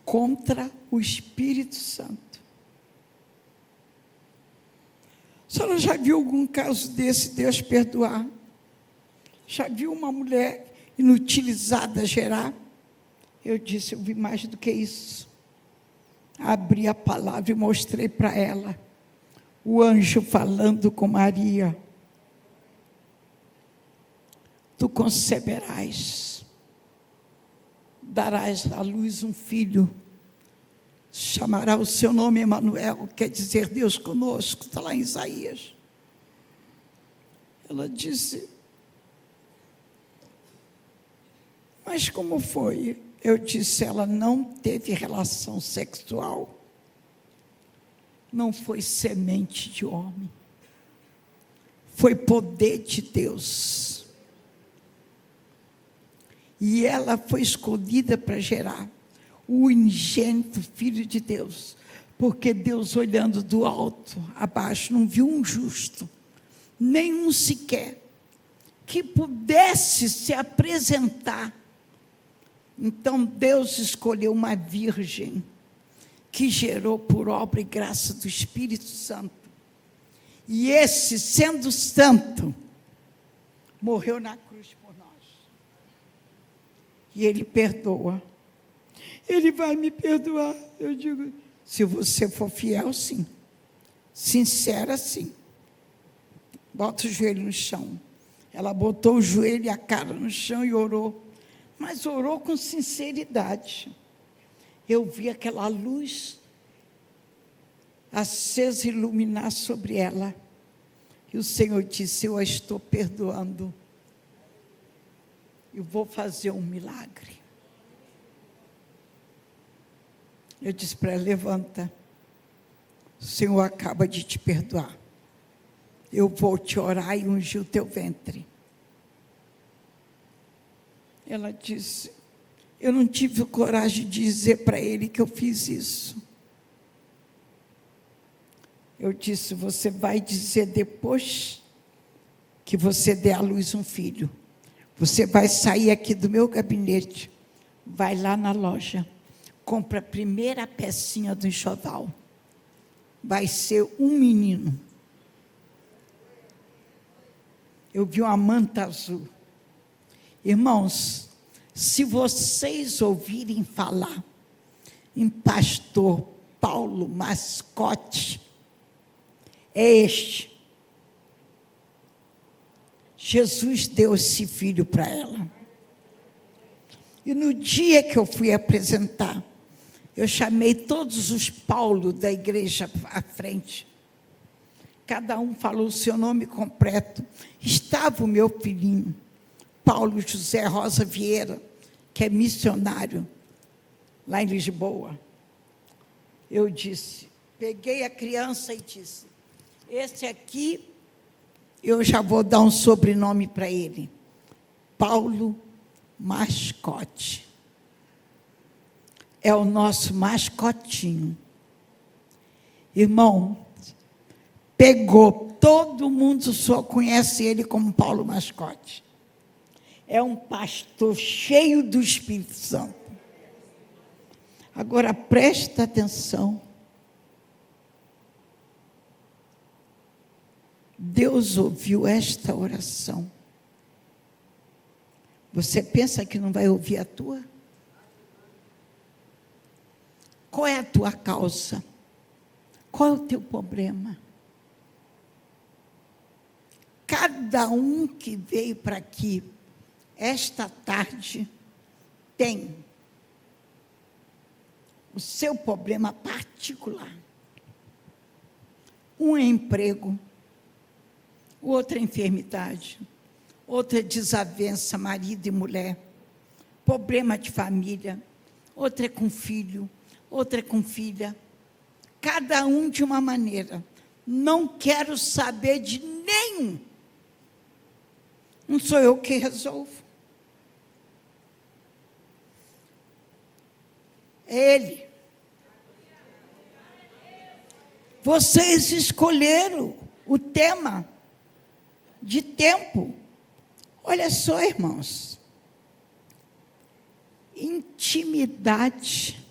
contra o Espírito Santo. A senhora já viu algum caso desse, Deus perdoar? Já viu uma mulher inutilizada gerar? Eu disse: eu vi mais do que isso. Abri a palavra e mostrei para ela o anjo falando com Maria: tu conceberás, darás à luz um filho, chamará o seu nome Emanuel, quer dizer Deus conosco, está lá em Isaías. Ela disse: mas como foi? Eu disse: ela não teve relação sexual, não foi semente de homem, foi poder de Deus. E ela foi escolhida para gerar o unigênito Filho de Deus, porque Deus, olhando do alto abaixo, não viu um justo, nenhum sequer, que pudesse se apresentar. Então Deus escolheu uma virgem, que gerou por obra e graça do Espírito Santo. E esse, sendo santo, morreu na cruz por nós. E Ele perdoa. Ele vai me perdoar. Eu digo: se você for fiel, sim. Sincera, sim. Bota o joelho no chão. Ela botou o joelho e a cara no chão e orou. Mas orou com sinceridade. Eu vi aquela luz acesa iluminar sobre ela. E o Senhor disse: eu a estou perdoando. Eu vou fazer um milagre. Eu disse para ela: levanta. O Senhor acaba de te perdoar. Eu vou te orar e ungir o teu ventre. Ela disse: eu não tive coragem de dizer para ele que eu fiz isso. Eu disse: você vai dizer depois que você der à luz um filho. Você vai sair aqui do meu gabinete, vai lá na loja, compra a primeira pecinha do enxoval. Vai ser um menino. Eu vi uma manta azul. Irmãos, se vocês ouvirem falar em pastor Paulo Mascote, é este. Jesus deu esse filho para ela. E no dia que eu fui apresentar, eu chamei todos os Paulo da igreja à frente. Cada um falou o seu nome completo. Estava o meu filhinho, Paulo José Rosa Vieira, que é missionário lá em Lisboa. Eu disse, peguei a criança e disse, esse aqui, eu já vou dar um sobrenome para ele, Paulo Mascote. É o nosso mascotinho. Irmão, pegou, todo mundo só conhece ele como Paulo Mascote. É um pastor cheio do Espírito Santo. Agora, presta atenção. Deus ouviu esta oração. Você pensa que não vai ouvir a tua? Qual é a tua causa? Qual é o teu problema? Cada um que veio para aqui, esta tarde, tem o seu problema particular. Um é emprego, outra é enfermidade, outra é desavença, marido e mulher, problema de família, outra é com filho, outra é com filha, cada um de uma maneira. Não quero saber de nenhum. Não sou eu que resolvo. É Ele. Vocês escolheram o tema de tempo. Olha só, irmãos. Intimidade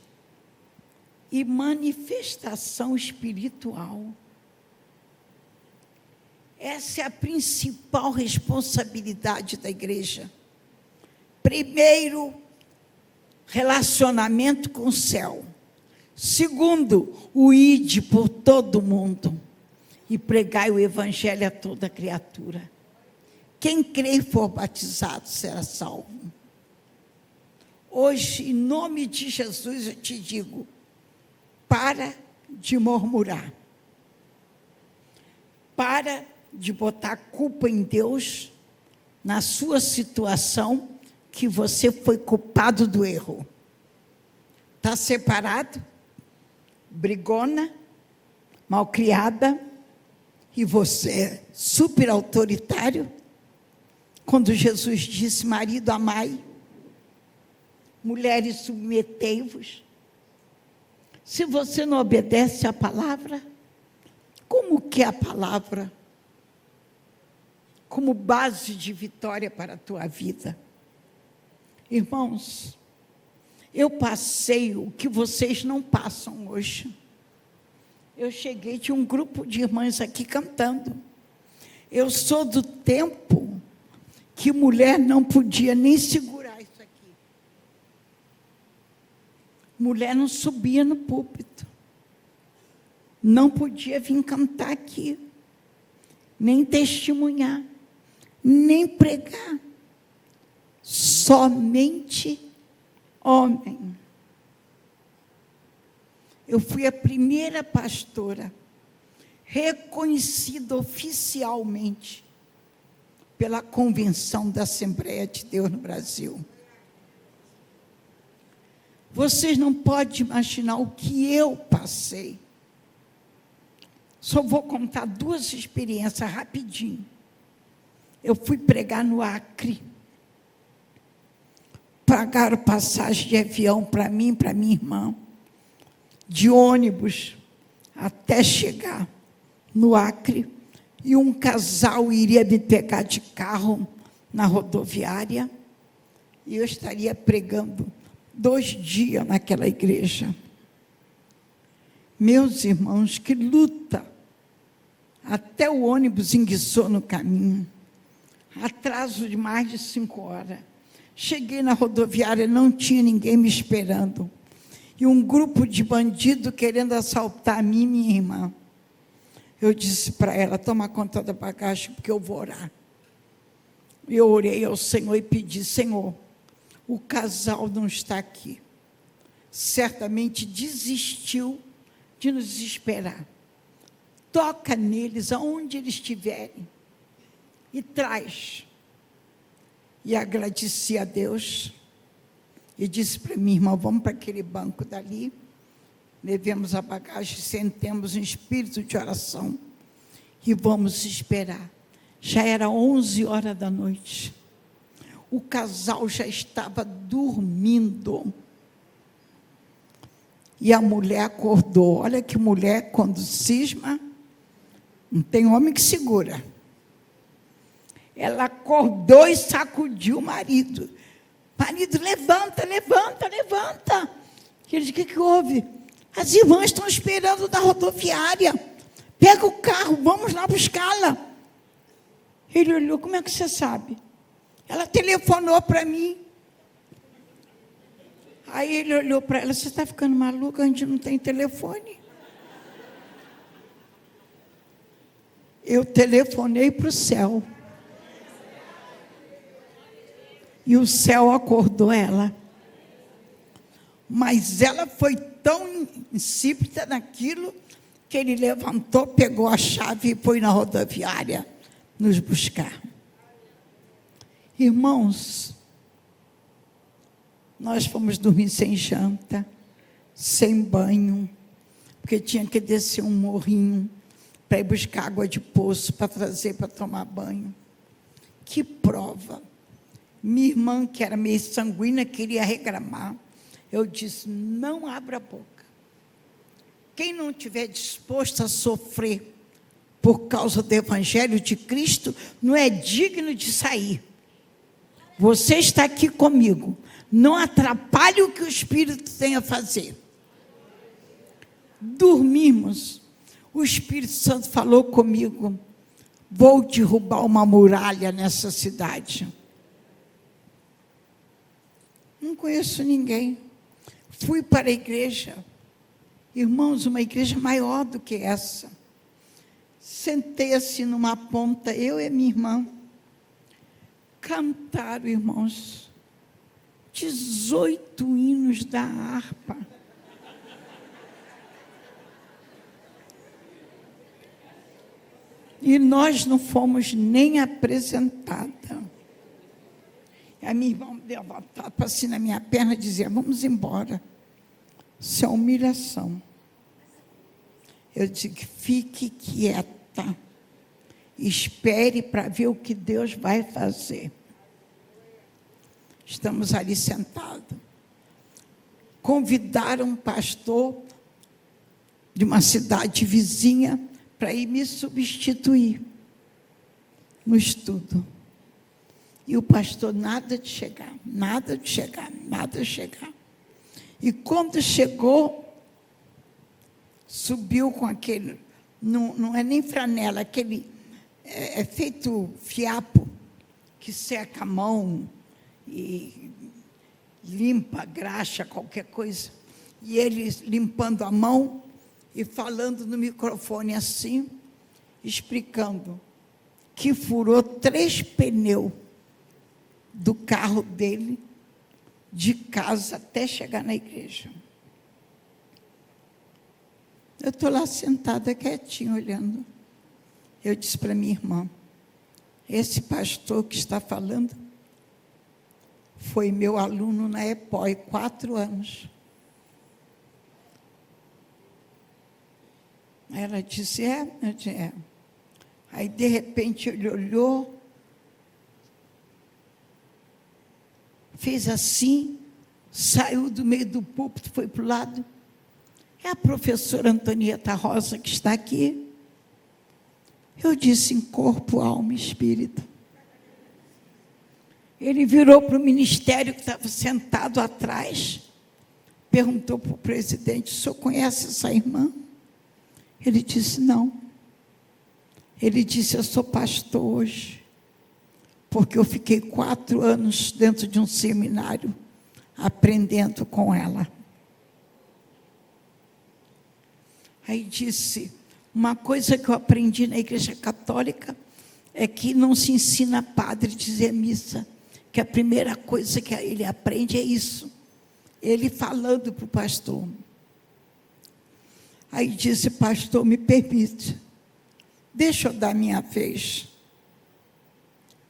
e manifestação espiritual. Essa é a principal responsabilidade da igreja. Primeiro, relacionamento com o céu. Segundo, o ide por todo mundo e pregai o evangelho a toda criatura. Quem crê e for batizado será salvo. Hoje, em nome de Jesus, eu te digo, para de murmurar. Para de botar a culpa em Deus na sua situação, que você foi culpado do erro. Está separado, brigona, malcriada, e você é super autoritário, quando Jesus disse, marido, amai, mulheres, submetei-vos. Se você não obedece à palavra, como que é a palavra como base de vitória para a tua vida? Irmãos, eu passei o que vocês não passam hoje. Eu cheguei de um grupo de irmãs aqui cantando. Eu sou do tempo que mulher não podia nem segurar isso aqui. Mulher não subia no púlpito. Não podia vir cantar aqui. Nem testemunhar. Nem pregar. Somente homem. Eu fui a primeira pastora reconhecida oficialmente pela Convenção da Assembleia de Deus no Brasil. Vocês não podem imaginar o que eu passei. Só vou contar duas experiências rapidinho. Eu fui pregar no Acre. Pagaram passagem de avião para mim e para minha irmã, de ônibus, até chegar no Acre, e um casal iria me pegar de carro na rodoviária, e eu estaria pregando 2 dias naquela igreja. Meus irmãos, que luta! Até o ônibus enguiçou no caminho, atraso de mais de 5 horas. Cheguei na rodoviária, não tinha ninguém me esperando. E um grupo de bandidos querendo assaltar a mim e minha irmã. Eu disse para ela, toma conta da bagagem, porque eu vou orar. Eu orei ao Senhor e pedi: Senhor, o casal não está aqui. Certamente desistiu de nos esperar. Toca neles, aonde eles estiverem, e traz. E agradeci a Deus, e disse para minha irmã: vamos para aquele banco dali, levemos a bagagem, sentemos em espírito de oração, e vamos esperar. Já era 11 horas da noite, o casal já estava dormindo, e a mulher acordou. Olha que mulher, quando cisma, não tem homem que segura. Ela acordou e sacudiu o marido. Marido, levanta, levanta, levanta. Ele disse: o que houve? As irmãs estão esperando na rodoviária. Pega o carro, vamos lá buscá-la. Ele olhou: como é que você sabe? Ela telefonou para mim. Aí ele olhou para ela: você está ficando maluca? A gente não tem telefone. Eu telefonei para o céu. E o céu acordou ela. Mas ela foi tão insípida naquilo, que ele levantou, pegou a chave e foi na rodoviária nos buscar. Irmãos, nós fomos dormir sem janta, sem banho, porque tinha que descer um morrinho para ir buscar água de poço, para trazer para tomar banho. Que prova! Minha irmã, que era meio sanguínea, queria reclamar. Eu disse: não abra a boca. Quem não estiver disposto a sofrer por causa do Evangelho de Cristo, não é digno de sair. Você está aqui comigo. Não atrapalhe o que o Espírito tem a fazer. Dormimos. O Espírito Santo falou comigo: vou derrubar uma muralha nessa cidade. Não conheço ninguém. Fui para a igreja. Irmãos, uma igreja maior do que essa. Sentei assim numa ponta, eu e minha irmã. Cantaram, irmãos, 18 hinos da harpa. E nós não fomos nem apresentadas. A minha irmã levantava assim na minha perna e dizia: vamos embora. Isso é humilhação. Eu digo: fique quieta. Espere para ver o que Deus vai fazer. Estamos ali sentados. Convidaram um pastor de uma cidade vizinha para ir me substituir no estudo. E o pastor nada de chegar, nada de chegar, nada de chegar. E quando chegou, subiu com aquele, não é nem franela, aquele, é feito fiapo, que seca a mão e limpa, graxa, qualquer coisa. E ele limpando a mão e falando no microfone assim, explicando que furou 3 pneus do carro dele, de casa até chegar na igreja. Eu estou lá sentada, quietinha, olhando. Eu disse para minha irmã: esse pastor que está falando foi meu aluno na EPOI, 4 anos. Ela disse: é? Eu disse: é. Aí, de repente, ele olhou, fez assim, saiu do meio do púlpito, foi para o lado. É a professora Antonieta Rosa que está aqui. Eu disse: em corpo, alma e espírito. Ele virou para o ministério que estava sentado atrás, perguntou para o presidente: o senhor conhece essa irmã? Ele disse: não. Ele disse: eu sou pastor hoje, porque eu fiquei 4 anos dentro de um seminário, aprendendo com ela. Aí disse: uma coisa que eu aprendi na Igreja Católica é que não se ensina padre a dizer missa, que a primeira coisa que ele aprende é isso. Ele falando para o pastor. Aí disse: pastor, me permite, deixa eu dar minha vez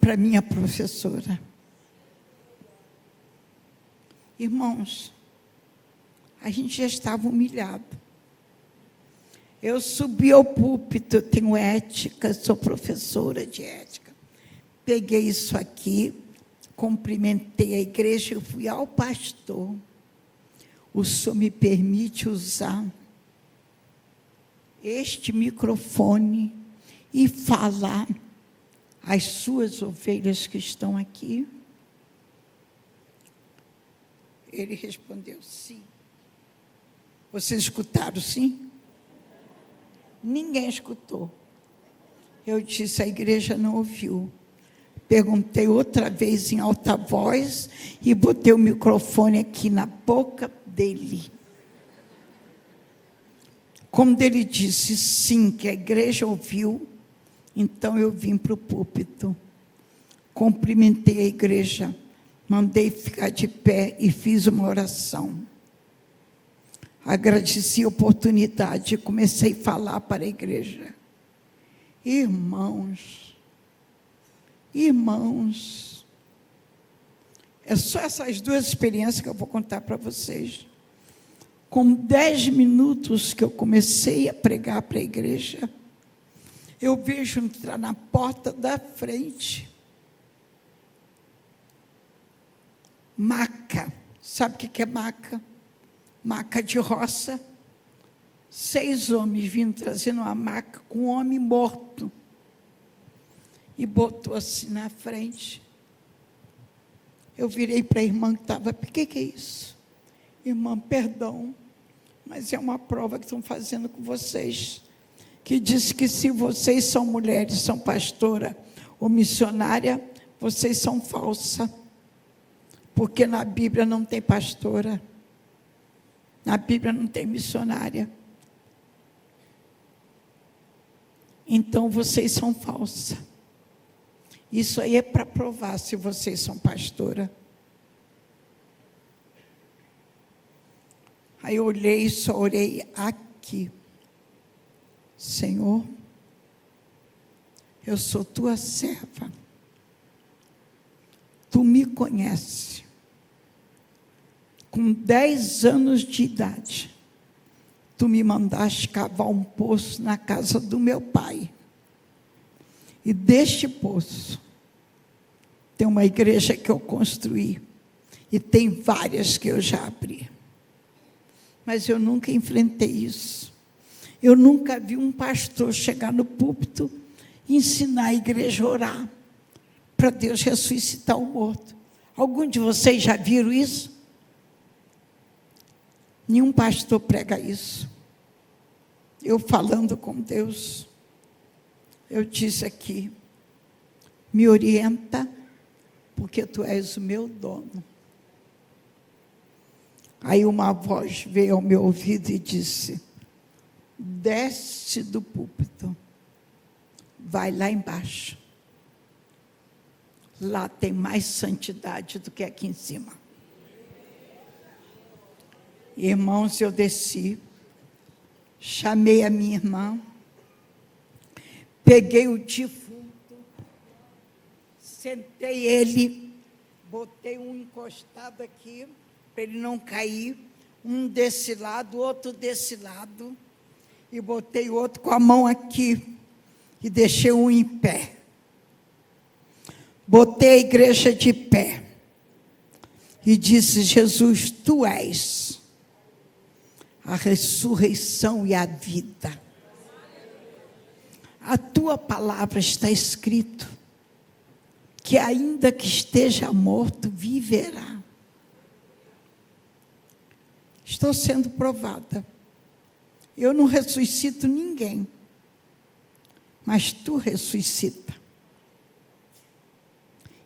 para minha professora. Irmãos, a gente já estava humilhado. Eu subi ao púlpito, eu tenho ética, sou professora de ética. Peguei isso aqui, cumprimentei a igreja, eu fui ao pastor. O senhor me permite usar este microfone e falar às suas ovelhas que estão aqui? Ele respondeu: sim. Vocês escutaram, sim? Ninguém escutou. Eu disse: a igreja não ouviu. Perguntei outra vez em alta voz e botei o microfone aqui na boca dele. Quando ele disse sim, que a igreja ouviu, então eu vim para o púlpito. Cumprimentei a igreja, mandei ficar de pé e fiz uma oração. Agradeci a oportunidade e comecei a falar para a igreja. Irmãos, é só essas duas experiências que eu vou contar para vocês. Com 10 minutos que eu comecei a pregar para a igreja, eu vejo entrar na porta da frente maca. Sabe o que é maca? Maca de roça. 6 homens vindo trazendo uma maca com um homem morto. E botou assim na frente. Eu virei para a irmã que estava: o que é isso? Irmã, perdão, mas é uma prova que estão fazendo com vocês, que diz que se vocês são mulheres, são pastora ou missionária, vocês são falsa, porque na Bíblia não tem pastora, na Bíblia não tem missionária, então vocês são falsa. Isso aí é para provar se vocês são pastora. Aí eu olhei, só orei aqui: Senhor, eu sou tua serva, tu me conheces. Com 10 anos de idade, tu me mandaste cavar um poço na casa do meu pai. E deste poço, tem uma igreja que eu construí, e tem várias que eu já abri. Mas eu nunca enfrentei isso. Eu nunca vi um pastor chegar no púlpito e ensinar a igreja a orar para Deus ressuscitar o morto. Algum de vocês já viram isso? Nenhum pastor prega isso. Eu falando com Deus, eu disse aqui: me orienta, porque tu és o meu dono. Aí uma voz veio ao meu ouvido e disse: desce do púlpito, vai lá embaixo. Lá tem mais santidade do que aqui em cima. Irmãos, eu desci, chamei a minha irmã, peguei o defunto, sentei ele, botei um encostado aqui, para ele não cair, um desse lado, outro desse lado, e botei outro com a mão aqui, e deixei um em pé. Botei a igreja de pé, e disse: Jesus, tu és a ressurreição e a vida. A tua palavra está escrito, que ainda que esteja morto, viverá. Estou sendo provada. Eu não ressuscito ninguém, mas tu ressuscita.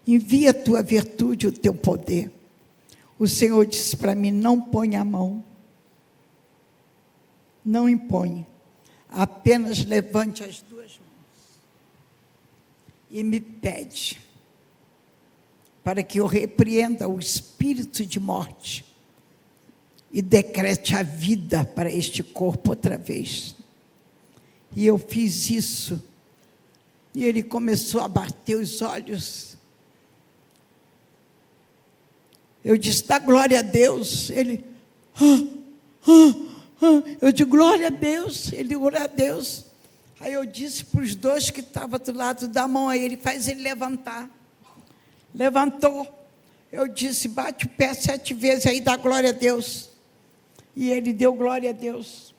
Envia a tua virtude, o teu poder. O Senhor disse para mim: não põe a mão, não impõe, apenas levante as 2 mãos. e me pede para que eu repreenda o espírito de morte e decrete a vida para este corpo outra vez. E eu fiz isso. E ele começou a bater os olhos. Eu disse, dá glória a Deus. Ele, eu digo, glória a Deus. Ele, glória a Deus. Aí eu disse para os dois que estavam do lado da mão a ele, faz ele levantar. Levantou. Eu disse, bate o pé 7 vezes aí, dá glória a Deus. E ele deu glória a Deus.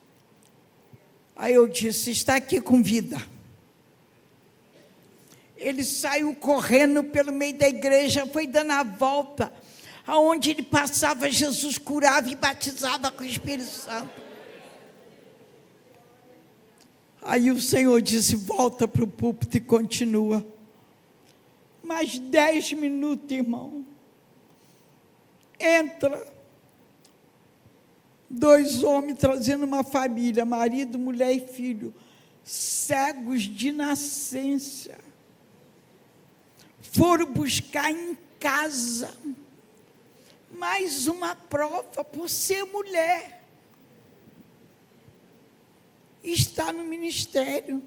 Aí eu disse, está aqui com vida. Ele saiu correndo pelo meio da igreja, foi dando a volta. Aonde ele passava, Jesus curava e batizava com o Espírito Santo. Aí o Senhor disse, volta para o púlpito e continua. Mais 10 minutos, irmão. Entra 2 homens trazendo uma família, marido, mulher e filho, cegos de nascença. Foram buscar em casa mais uma prova por ser mulher. Está no ministério.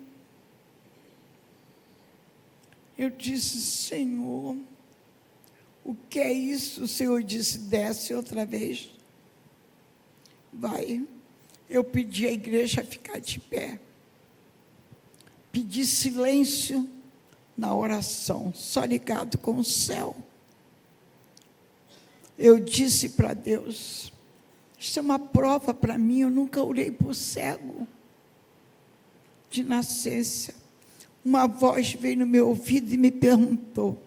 Eu disse, Senhor, o que é isso? O Senhor disse, desce outra vez. Vai. Eu pedi à igreja a ficar de pé. Pedi silêncio na oração, só ligado com o céu. Eu disse para Deus, isso é uma prova para mim, eu nunca orei por cego de nascença. Uma voz veio no meu ouvido e me perguntou,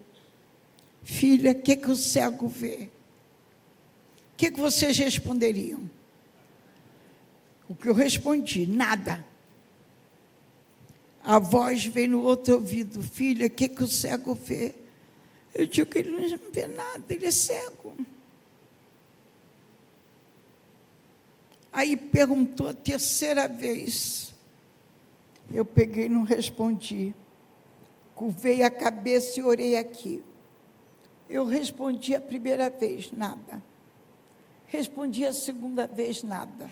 filha, o que o cego vê? O que vocês responderiam? O que eu respondi? Nada. A voz veio no outro ouvido, filha, o que o cego vê? Eu digo que ele não vê nada, ele é cego. Aí perguntou a 3ª vez. Eu peguei e não respondi. Curvei a cabeça e orei aqui. Eu respondi a 1ª vez, nada. Respondi a 2ª vez, nada.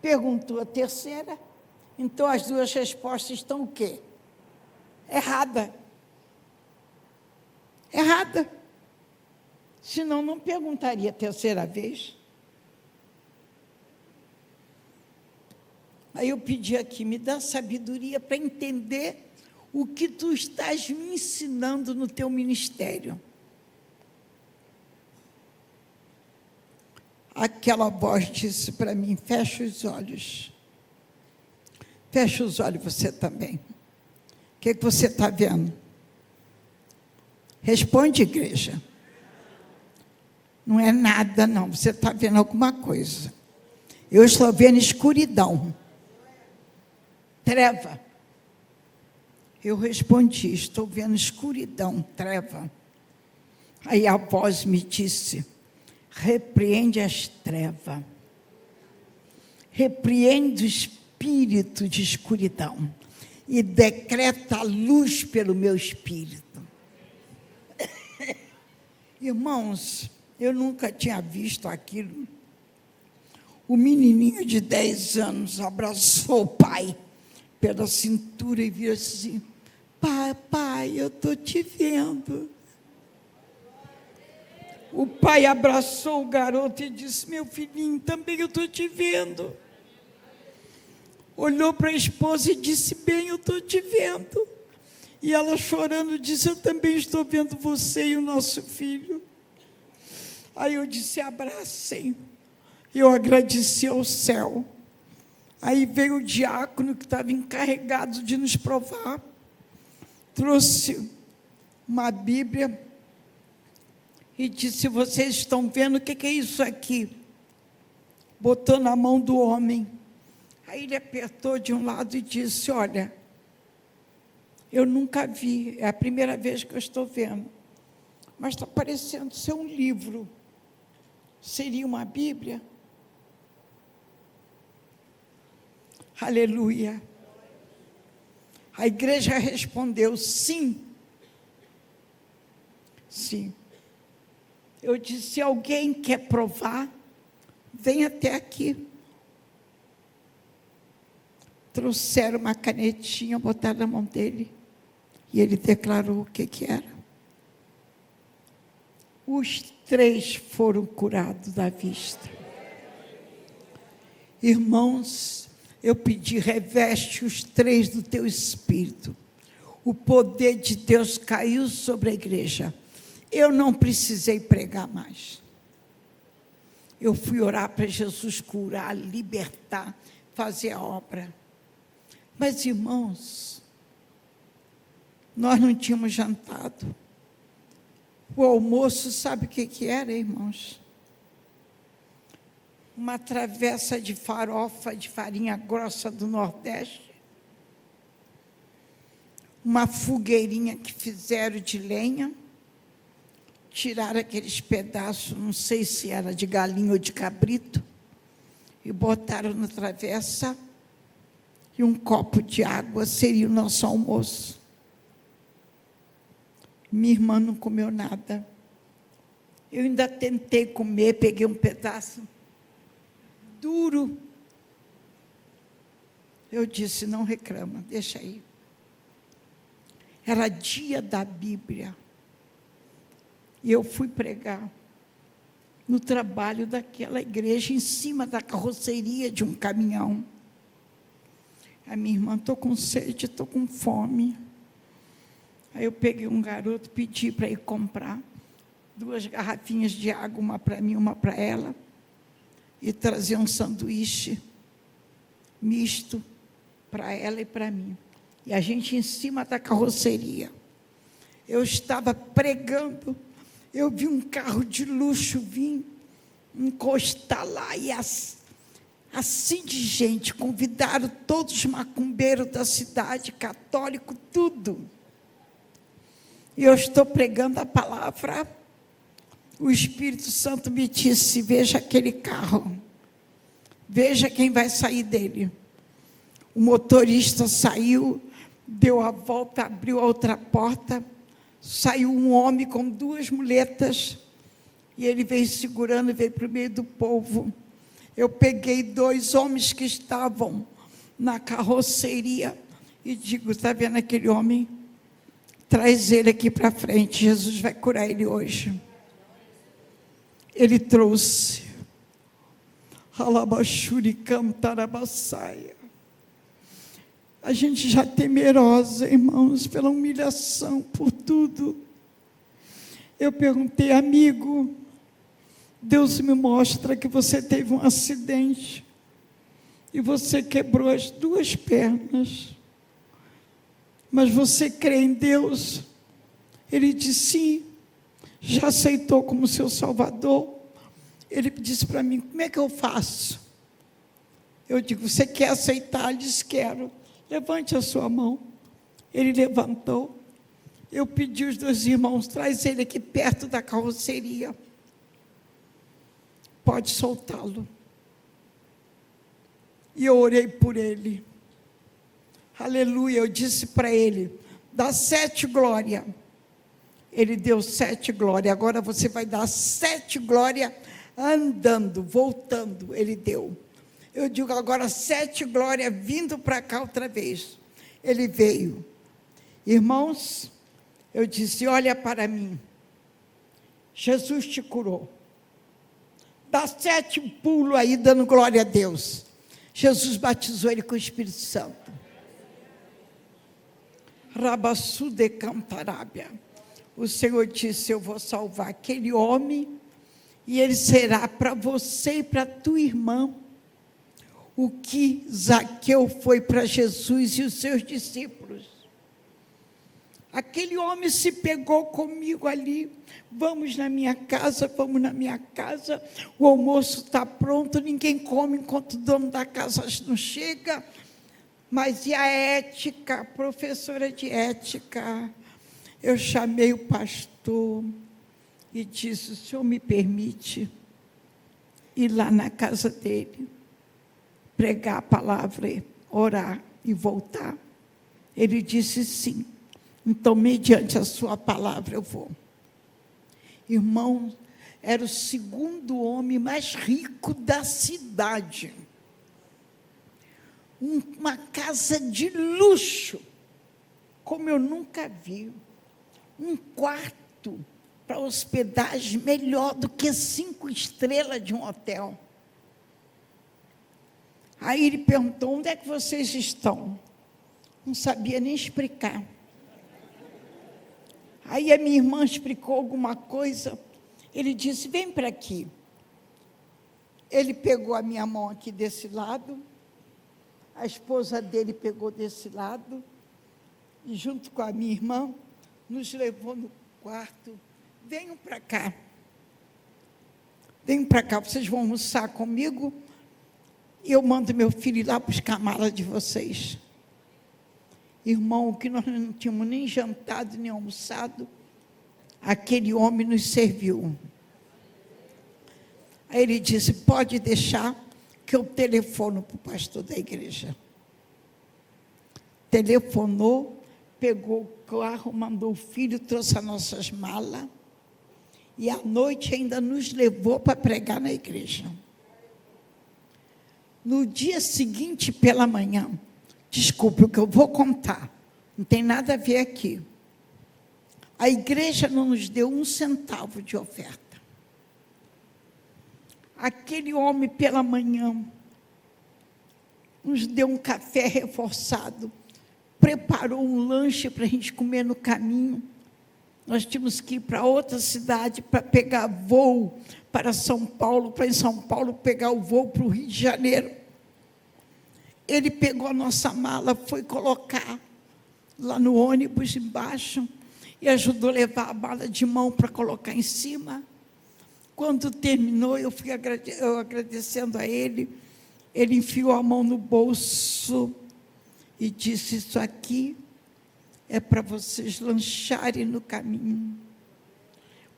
Perguntou a 3ª, então as 2 respostas estão o quê? Errada. Errada. Senão não perguntaria a 3ª vez. Aí eu pedi aqui, me dá sabedoria para entender o que tu estás me ensinando no teu ministério. Aquela voz disse para mim, fecha os olhos. Fecha os olhos você também. O que você está vendo? Responde, igreja. Não é nada, não. Você está vendo alguma coisa. Eu estou vendo escuridão. Treva. Eu respondi, estou vendo escuridão, treva. Aí a voz me disse, repreende as trevas. Repreende o espírito de escuridão. E decreta a luz pelo meu espírito. Irmãos, eu nunca tinha visto aquilo. O menininho de 10 anos abraçou o pai pela cintura e viu assim, pai, eu estou te vendo. O pai abraçou o garoto e disse, meu filhinho, também eu estou te vendo. Olhou para a esposa e disse, bem, eu estou te vendo. E ela chorando disse, eu também estou vendo você e o nosso filho. Aí eu disse, abracem. Eu agradeci ao céu. Aí veio o diácono que estava encarregado de nos provar. Trouxe uma Bíblia e disse, vocês estão vendo o que é isso aqui? Botou na mão do homem. Aí ele apertou de um lado e disse, olha, eu nunca vi, é a primeira vez que eu estou vendo, mas está parecendo ser um livro. Seria uma Bíblia? Aleluia. A igreja respondeu, sim, Sim. Eu disse, se alguém quer provar, vem até aqui. Trouxeram uma canetinha, botaram na mão dele, e ele declarou o que era. Os 3 foram curados da vista. Irmãos, eu pedi, reveste os 3 do teu espírito. O poder de Deus caiu sobre a igreja. Eu não precisei pregar mais. Eu fui orar para Jesus curar, libertar, fazer a obra. Mas, irmãos, nós não tínhamos jantado. O almoço, sabe o que era, irmãos? Uma travessa de farofa de farinha grossa do Nordeste, uma fogueirinha que fizeram de lenha, tiraram aqueles pedaços, não sei se era de galinha ou de cabrito, e botaram na travessa, e um copo de água seria o nosso almoço. Minha irmã não comeu nada. Eu ainda tentei comer, peguei um pedaço duro. Eu disse, não reclama, deixa aí. Era dia da Bíblia. E eu fui pregar no trabalho daquela igreja, em cima da carroceria de um caminhão. A minha irmã, estou com sede, estou com fome. Aí eu peguei um garoto, pedi para ir comprar 2 garrafinhas de água, uma para mim, uma para ela, e trazer um sanduíche misto para ela e para mim. E a gente em cima da carroceria. Eu estava pregando, eu vi um carro de luxo vir encostar lá, e assim de gente, convidaram todos os macumbeiros da cidade, católico, tudo. E eu estou pregando a palavra, o Espírito Santo me disse, veja aquele carro, veja quem vai sair dele. O motorista saiu, deu a volta, abriu a outra porta, saiu um homem com 2 muletas, e ele veio segurando e veio para o meio do povo. Eu peguei 2 homens que estavam na carroceria, e digo, está vendo aquele homem? Traz ele aqui para frente, Jesus vai curar ele hoje. Ele trouxe. A gente já temerosa, irmãos, pela humilhação, por tudo. Eu perguntei, amigo, Deus me mostra que você teve um acidente e você quebrou as 2 pernas. Mas você crê em Deus? Ele disse, sim, já aceitou como seu Salvador. Ele disse para mim, como é que eu faço? Eu digo, você quer aceitar? Ele disse, quero. Levante a sua mão. Ele levantou. Eu pedi aos 2 irmãos, traz ele aqui perto da carroceria. Pode soltá-lo. E eu orei por ele. Aleluia, eu disse para ele, dá 7 glórias. Ele deu 7 glórias, agora você vai dar 7 glórias andando, voltando, ele deu. Eu digo agora 7 glórias vindo para cá outra vez. Ele veio. Irmãos, eu disse, olha para mim, Jesus te curou. Dá 7 pulos aí, dando glória a Deus. Jesus batizou ele com o Espírito Santo. Rabassu de Cantarábia. O Senhor disse, eu vou salvar aquele homem, e ele será para você e para tua irmã, o que Zaqueu foi para Jesus e os seus discípulos. Aquele homem se pegou comigo ali, vamos na minha casa, o almoço está pronto, ninguém come enquanto o dono da casa não chega. Mas e a ética, a professora de ética? Eu chamei o pastor e disse, o senhor me permite ir lá na casa dele, pregar a palavra, orar e voltar? Ele disse sim. Então, mediante a sua palavra, eu vou. Irmão, era o segundo homem mais rico da cidade. Uma casa de luxo, como eu nunca vi. Um quarto para hospedagem melhor do que 5 estrelas de um hotel. Aí ele perguntou: onde é que vocês estão? Não sabia nem explicar. Aí a minha irmã explicou alguma coisa. Ele disse: vem para aqui. Ele pegou a minha mão aqui desse lado, a esposa dele pegou desse lado, e junto com a minha irmã, nos levou no quarto. Venham para cá. Venham para cá, vocês vão almoçar comigo, e eu mando meu filho ir lá buscar a mala de vocês. Irmão, o que nós não tínhamos nem jantado, nem almoçado, aquele homem nos serviu. Aí ele disse: pode deixar que eu telefono para o pastor da igreja. Telefonou, pegou o carro, mandou o filho, trouxe as nossas malas, e à noite ainda nos levou para pregar na igreja. No dia seguinte, pela manhã, desculpe, o que eu vou contar, não tem nada a ver aqui. A igreja não nos deu 1 centavo de oferta. Aquele homem, pela manhã, nos deu um café reforçado, preparou um lanche para a gente comer no caminho. Nós tínhamos que ir para outra cidade para pegar voo para São Paulo, para em São Paulo pegar o voo para o Rio de Janeiro. Ele pegou a nossa mala, foi colocar lá no ônibus embaixo e ajudou a levar a mala de mão para colocar em cima. Quando terminou, eu fui agradecendo a ele. Ele enfiou a mão no bolso e disse: isso aqui é para vocês lancharem no caminho,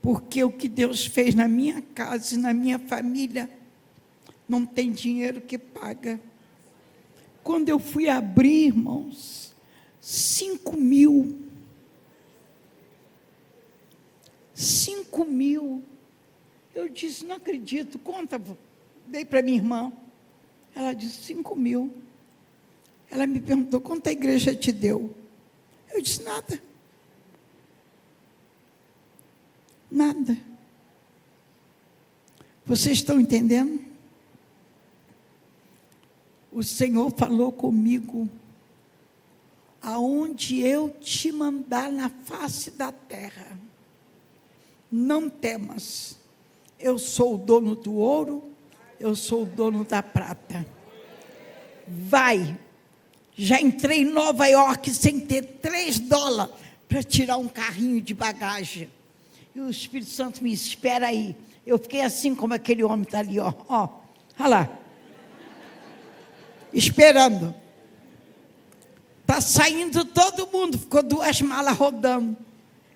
porque o que Deus fez na minha casa e na minha família não tem dinheiro que paga. Quando eu fui abrir, irmãos, 5 mil. 5 mil. Eu disse: não acredito, conta. Dei para minha irmã. Ela disse: 5 mil. Ela me perguntou: quanto a igreja te deu? Eu disse: nada. Nada. Vocês estão entendendo? O Senhor falou comigo: aonde eu te mandar na face da terra, não temas. Eu sou o dono do ouro, eu sou o dono da prata. Vai. Já entrei em Nova York sem ter $3 para tirar um carrinho de bagagem. E o Espírito Santo me disse: espera aí. Eu fiquei assim como aquele homem está ali, ó. Olha lá. Esperando. Está saindo todo mundo. Ficou 2 malas rodando.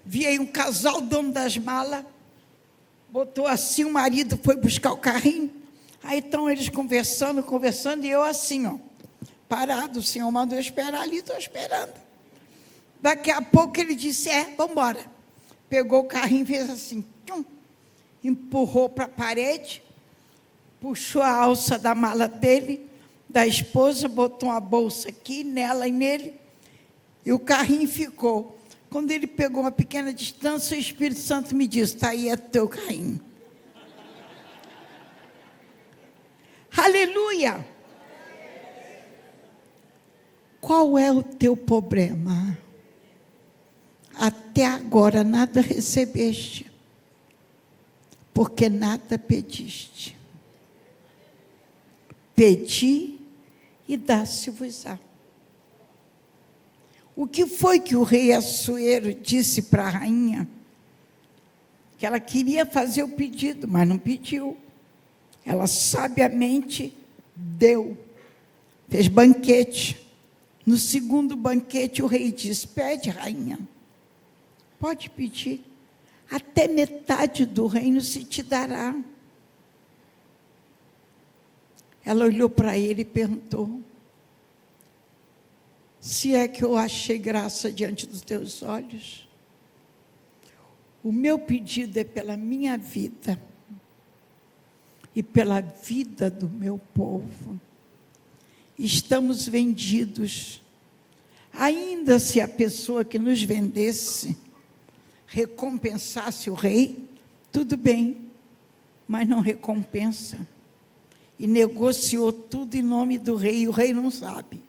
Vi aí um casal, dono das malas. Botou assim, o marido foi buscar o carrinho. Aí estão eles conversando, e eu assim, ó. Parado, o Senhor mandou eu esperar ali, estou esperando. Daqui a pouco ele disse: vamos embora. Pegou o carrinho e fez assim, tchum, empurrou para a parede, puxou a alça da mala dele, da esposa, botou uma bolsa aqui, nela e nele, e o carrinho ficou. Quando ele pegou uma pequena distância, o Espírito Santo me disse: está aí, é teu carrinho. Aleluia! Qual é o teu problema? Até agora nada recebeste, porque nada pediste. Pedi e dá-se-vos-á. O que foi que o rei Assuero disse para a rainha? Que ela queria fazer o pedido, mas não pediu. Ela sabiamente deu, fez banquete. No segundo banquete, o rei disse: pede, rainha, pode pedir, até metade do reino se te dará. Ela olhou para ele e perguntou: se é que eu achei graça diante dos teus olhos? O meu pedido é pela minha vida e pela vida do meu povo. Estamos vendidos. Ainda se a pessoa que nos vendesse recompensasse o rei, tudo bem, mas não recompensa. E negociou tudo em nome do rei, e o rei não sabe.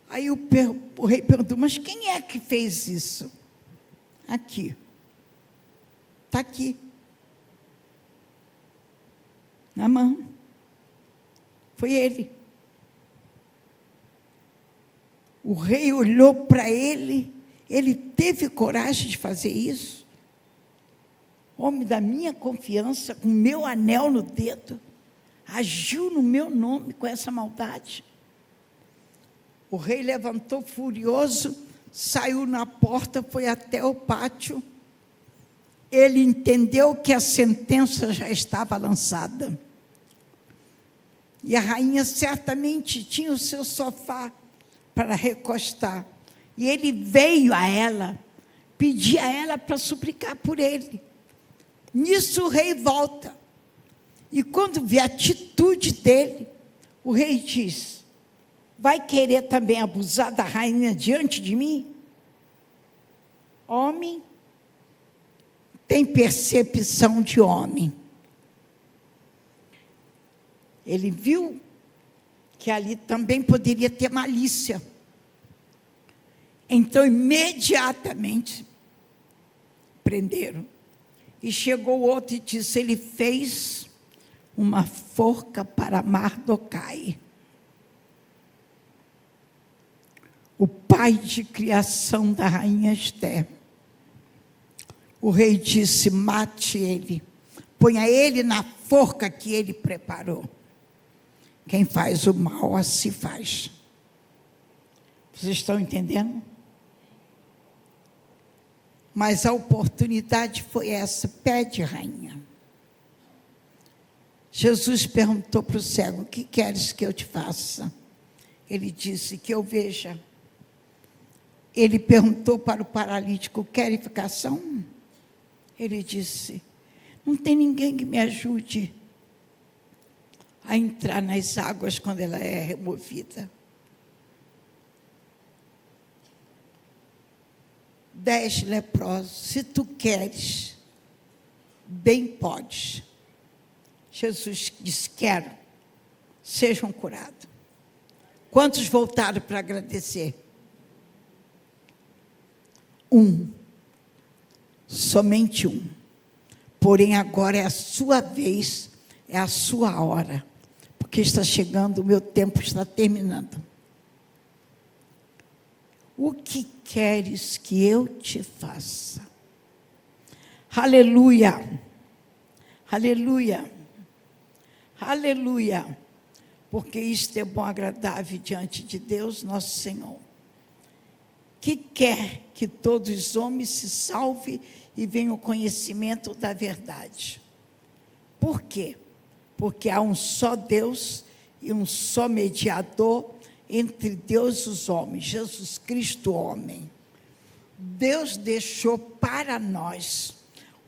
Aí o rei perguntou, mas quem é que fez isso? Aqui. Está aqui. Na mão. Foi ele. O rei olhou para ele, ele teve coragem de fazer isso. Homem da minha confiança, com meu anel no dedo, agiu no meu nome com essa maldade. O rei levantou furioso, saiu na porta, foi até o pátio. Ele entendeu que a sentença já estava lançada. E a rainha certamente tinha o seu sofá para recostar. E ele veio a ela, pedir a ela para suplicar por ele. Nisso o rei volta. E quando vê a atitude dele, o rei diz, vai querer também abusar da rainha diante de mim? Homem tem percepção de homem. Ele viu que ali também poderia ter malícia. Então, imediatamente, prenderam. E chegou outro e disse, ele fez uma forca para Mardoquai, o pai de criação da rainha Esté. O rei disse, mate ele, ponha ele na forca que ele preparou. Quem faz o mal, assim faz. Vocês estão entendendo? Mas a oportunidade foi essa, pede, rainha. Jesus perguntou para o cego, o que queres que eu te faça? Ele disse, que eu veja. Ele perguntou para o paralítico, quer edificação? Ele disse, não tem ninguém que me ajude a entrar nas águas quando ela é removida. 10 leprosos, se tu queres, bem podes. Jesus disse, quero, sejam curados. Quantos voltaram para agradecer? 1. Somente 1. Porém, agora é a sua vez, é a sua hora, porque está chegando, o meu tempo está terminando. O que queres que eu te faça? Aleluia, aleluia, aleluia, porque isto é bom, agradável diante de Deus, nosso Senhor, que quer que todos os homens se salvem e venham ao conhecimento da verdade. Por quê? Porque há um só Deus e um só mediador entre Deus e os homens, Jesus Cristo, homem. Deus deixou para nós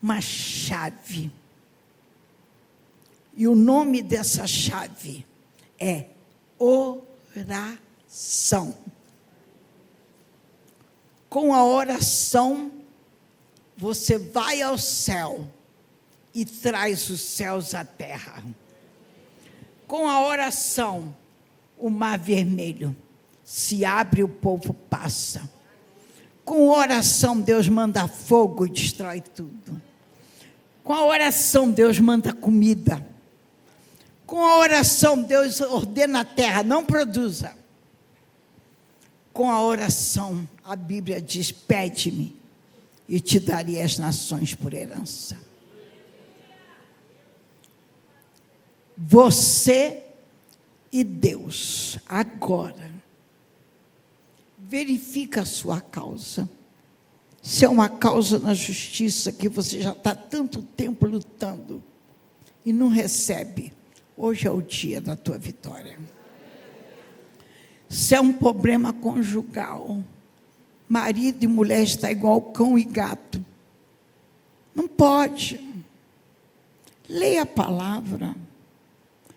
uma chave. E o nome dessa chave é oração. Com a oração, você vai ao céu e traz os céus à terra. Com a oração, o mar vermelho se abre e o povo passa. Com oração, Deus manda fogo e destrói tudo. Com a oração, Deus manda comida. Com a oração, Deus ordena a terra, não produza. Com a oração, a Bíblia diz, pede-me e te darei as nações por herança. Você e Deus, agora, verifica a sua causa. Se é uma causa na justiça que você já está tanto tempo lutando e não recebe, hoje é o dia da tua vitória. Se é um problema conjugal, marido e mulher está igual cão e gato, Não pode. Leia a palavra.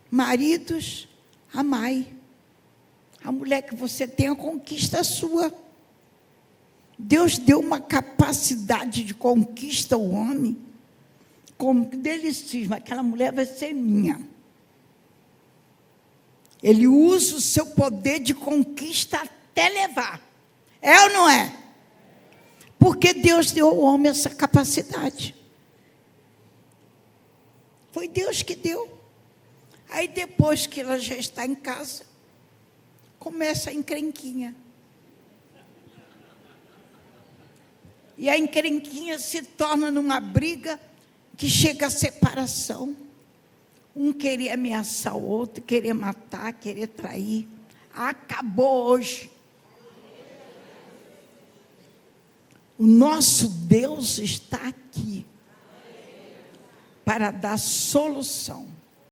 Maridos, amai. A mulher que você tem, a conquista é sua. Deus deu uma capacidade de conquista ao homem, como delicismo, aquela mulher vai ser minha. Ele usa o seu poder de conquista até levar. É ou não é? Porque Deus deu ao homem essa capacidade. Foi Deus que deu. Aí depois que ela já está em casa, começa a encrenquinha. E a encrenquinha se torna numa briga que chega à separação. Um querer ameaçar o outro, querer matar, querer trair. Acabou hoje. O nosso Deus está aqui para dar solução.